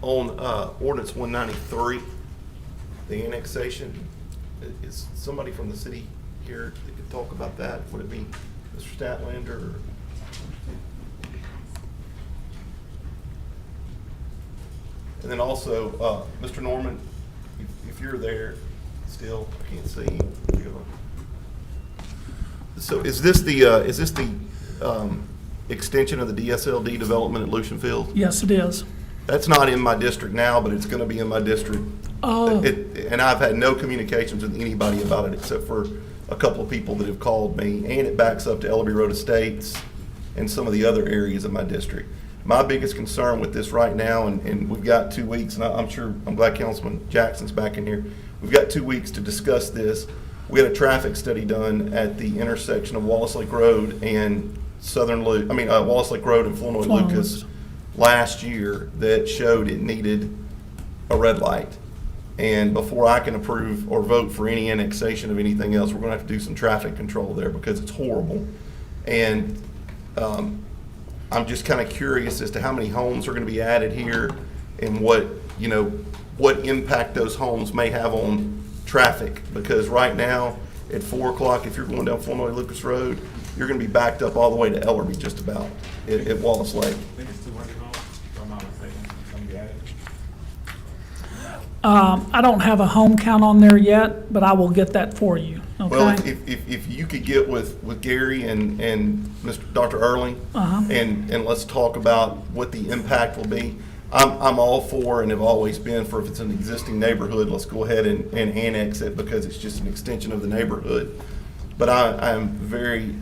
on ordinance 193, the annexation, is somebody from the city here that could talk about that? Would it be Mr. Statlander? Or? And then also, Mr. Norman, if you're there still, I can't see you. So is this the extension of the DSLD development at Lucian Field? Yes, it is. That's not in my district now, but it's gonna be in my district. Oh. And I've had no communications with anybody about it except for a couple of people that have called me, and it backs up to Ellerby Road Estates and some of the other areas of my district. My biggest concern with this right now, and we've got 2 weeks, and I'm glad Councilman Jackson's back in here. We've got 2 weeks to discuss this. We had a traffic study done at the intersection of Wallace Lake Road and Wallace Lake Road and Flournoy Lucas last year that showed it needed a red light. And before I can approve or vote for any annexation of anything else, we're gonna have to do some traffic control there because it's horrible. And I'm just kind of curious as to how many homes are gonna be added here and what impact those homes may have on traffic. Because right now, at 4 o'clock, if you're going down Flournoy Lucas Road, you're gonna be backed up all the way to Ellerby just about at Wallace Lake. I think it's 200 homes, if I'm not mistaken, gonna be added. I don't have a home count on there yet, but I will get that for you, okay? Well, if you could get with Gary and Dr. Erling, and let's talk about what the impact will be. I'm all for and have always been for if it's an existing neighborhood, let's go ahead and annex it because it's just an extension of the neighborhood. But I'm very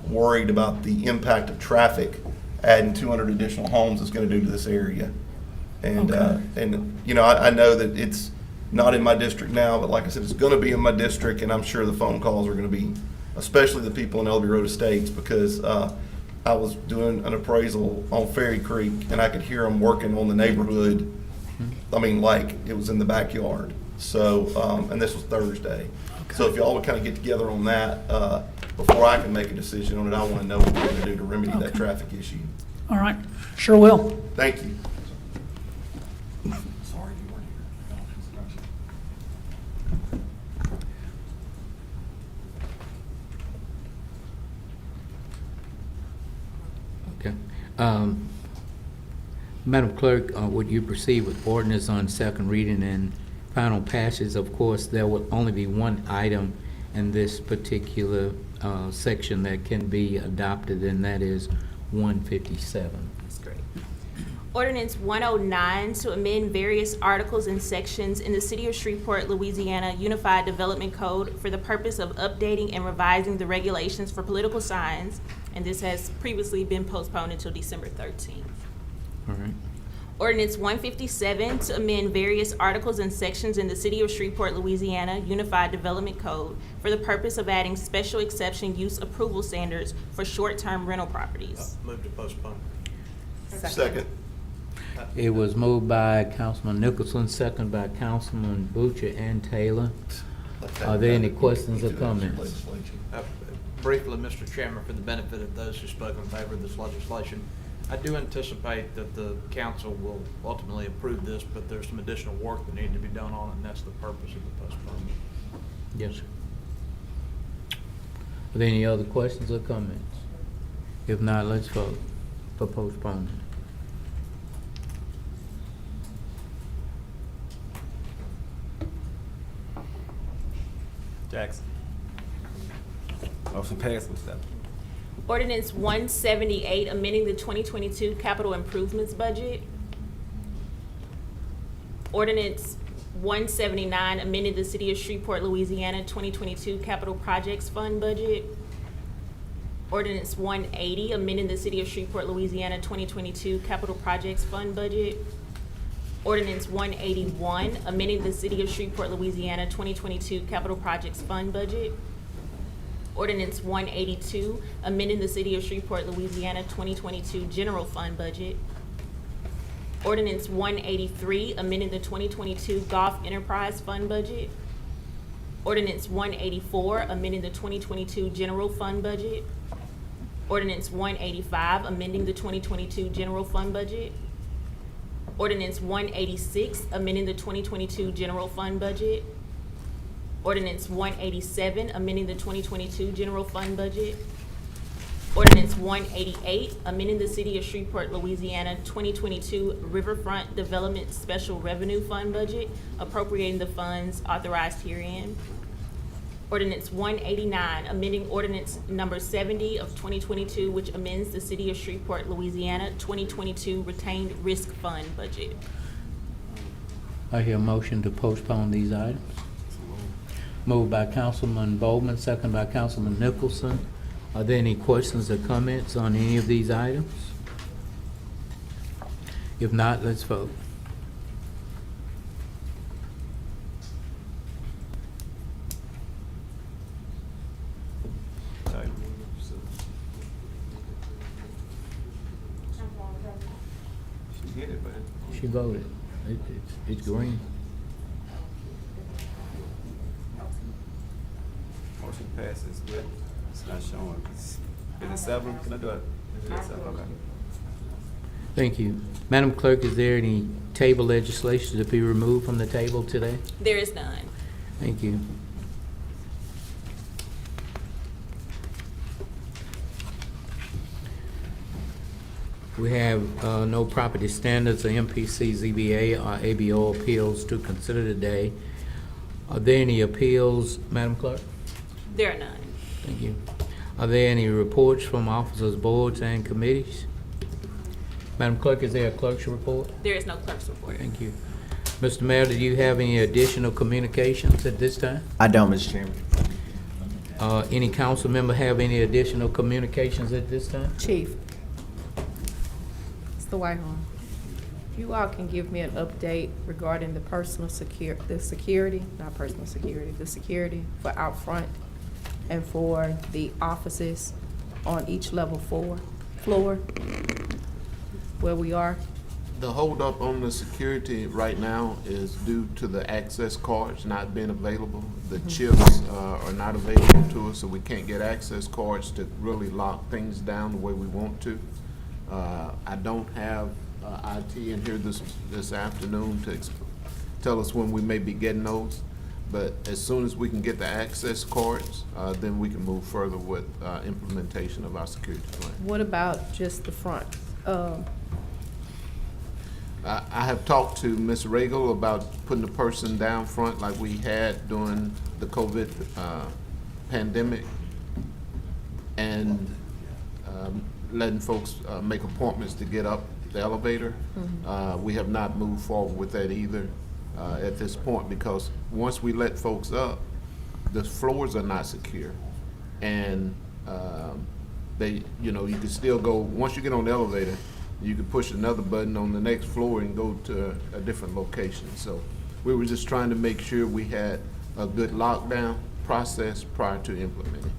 worried about the impact of traffic adding 200 additional homes is going to do to this area. And, I know that it's not in my district now, but like I said, it's going to be in my district, and I'm sure the phone calls are going to be, especially the people in Ellerby Road Estates, because I was doing an appraisal on Ferry Creek, and I could hear them working on the neighborhood. I mean, like it was in the backyard. So, and this was Thursday. So if y'all would kind of get together on that before I can make a decision on it, I want to know what we're going to do to remedy that traffic issue. All right, sure will. Thank you. Okay. Madam Clerk, would you proceed with ordinance on second reading and final passage? Of course, there will only be one item in this particular section that can be adopted, and that is 157. That's great. Ordinance 109 to amend various articles and sections in the City of Shreveport, Louisiana Unified Development Code for the purpose of updating and revising the regulations for political signs, and this has previously been postponed until December 13th. All right. Ordinance 157 to amend various articles and sections in the City of Shreveport, Louisiana Unified Development Code for the purpose of adding special exception use approval standards for short-term rental properties. Move to postpone. Second. It was moved by Councilman Nicholson, second by Councilman Butcher and Taylor. Are there any questions or comments? Briefly, Mr. Chairman, for the benefit of those who spoke in favor of this legislation, I do anticipate that the council will ultimately approve this, but there's some additional work that needs to be done on it, and that's the purpose of the postponement. Yes, sir. Are there any other questions or comments? If not, let's vote for postponement. Jackson. Motion passed with that. Ordinance 178, amending the 2022 capital improvements budget. Ordinance 179, amending the City of Shreveport, Louisiana 2022 capital projects fund budget. Ordinance 180, amending the City of Shreveport, Louisiana 2022 capital projects fund budget. Ordinance 181, amending the City of Shreveport, Louisiana 2022 Capital Projects Fund budget. Ordinance 182, amending the City of Shreveport, Louisiana 2022 General Fund budget. Ordinance 183, amending the 2022 Golf Enterprise Fund budget. Ordinance 184, amending the 2022 General Fund budget. Ordinance 185, amending the 2022 General Fund budget. Ordinance 186, amending the 2022 General Fund budget. Ordinance 187, amending the 2022 General Fund budget. Ordinance 188, amending the City of Shreveport, Louisiana 2022 Riverfront Development Special Revenue Fund budget, appropriating the funds authorized herein. Ordinance 189, amending ordinance number 70 of 2022, which amends the City of Shreveport, Louisiana 2022 Retained Risk Fund budget. I hear a motion to postpone these items. Moved by Councilman Bowman, second by Councilman Nicholson. Are there any questions or comments on any of these items? If not, let's vote. She hit it, man. She voted. It's green. Motion passes, but it's not showing. Is it 7? Can I do it? Is it 7? Okay. Thank you. Madam Clerk, is there any table legislation to be removed from the table today? There is none. Thank you. We have no property standards or MPC, ZBA, or ABO appeals to consider today. Are there any appeals, Madam Clerk? There are none. Thank you. Are there any reports from officers, boards, and committees? Madam Clerk, is there a clerk's report? There is no clerk's report. Thank you. Mr. Mayor, do you have any additional communications at this time? I don't, Mr. Chairman. Any council member have any additional communications at this time? Chief, it's the Whitehorn. If you all can give me an update regarding the the security for out front and for the offices on each level floor, where we are. The holdup on the security right now is due to the access cards not being available. The chips are not available to us, so we can't get access cards to really lock things down the way we want to. I don't have IT in here this afternoon to tell us when we may be getting those, but as soon as we can get the access cards, then we can move further with implementation of our security plan. What about just the front? I have talked to Ms. Regal about putting a person down front like we had during the COVID pandemic, and letting folks make appointments to get up the elevator. We have not moved forward with that either at this point, because once we let folks up, the floors are not secure, and you can still go, once you get on the elevator, you can push another button on the next floor and go to a different location. So we were just trying to make sure we had a good lockdown process prior to implementing.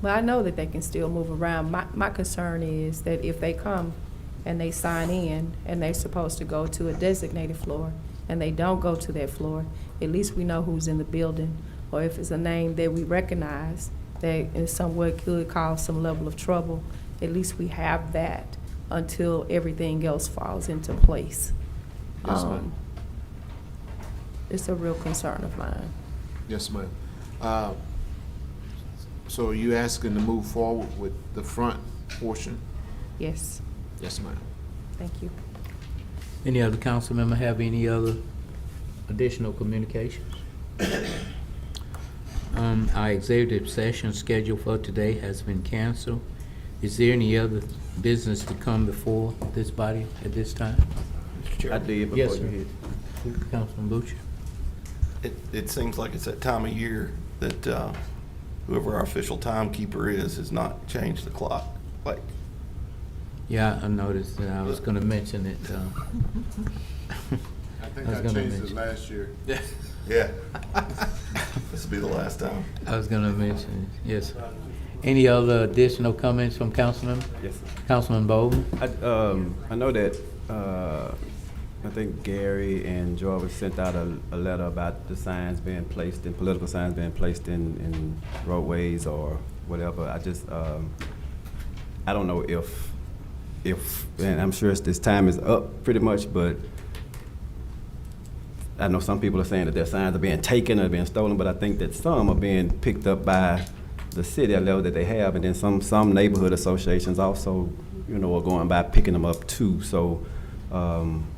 Well, I know that they can still move around. My concern is that if they come and they sign in and they're supposed to go to a designated floor and they don't go to that floor, at least we know who's in the building, or if it's a name that we recognize that in some way could cause some level of trouble, at least we have that until everything else falls into place. Yes, ma'am. It's a real concern of mine. Yes, ma'am. So are you asking to move forward with the front portion? Yes. Yes, ma'am. Thank you. Any other council member have any other additional communications? Our executive session scheduled for today has been canceled. Is there any other business to come before this body at this time? I did before Yes, you sir. hit. Councilman Butcher. It seems like it's that time of year that whoever our official timekeeper is has not changed the clock. Like, Yeah, I noticed that. I was gonna mention it. I think I was I gonna changed it mention. last year. Yeah. This will be the last time. I was gonna mention, yes. Any other additional comments from Councilman? Yes, sir. Councilman Bowman? I know that, I think Gary and Jarvis sent out a letter about the signs being placed, in political signs being placed in roadways or whatever. I just, I don't know if, and I'm sure this time is up pretty much, but I know some people are saying that their signs are being taken or being stolen, but I think that some are being picked up by the city at level that they have, and then some neighborhood associations also, you know, are going by picking them up too. So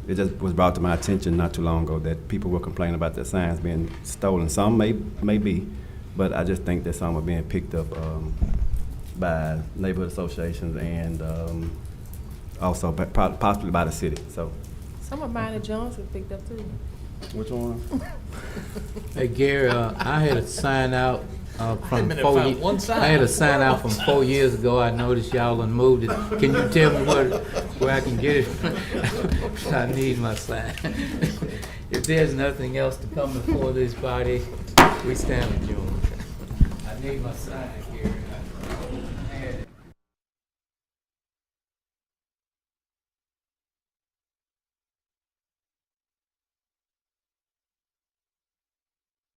it just was brought to my attention not too long ago that people were complaining about their signs being stolen. Some may be, but I just think that some are being picked up by neighborhood associations and also possibly by the city. So Some of mine at Johnson picked up too. which one? Hey, Gary, I had a sign out from minute, 4 found years. one sign. I had a sign out from 4 years ago. I noticed y'all done moved it. Can you tell me where I can get it? I need my sign. If there's nothing else to come before this body, we stand adjourned. I need my sign, Gary.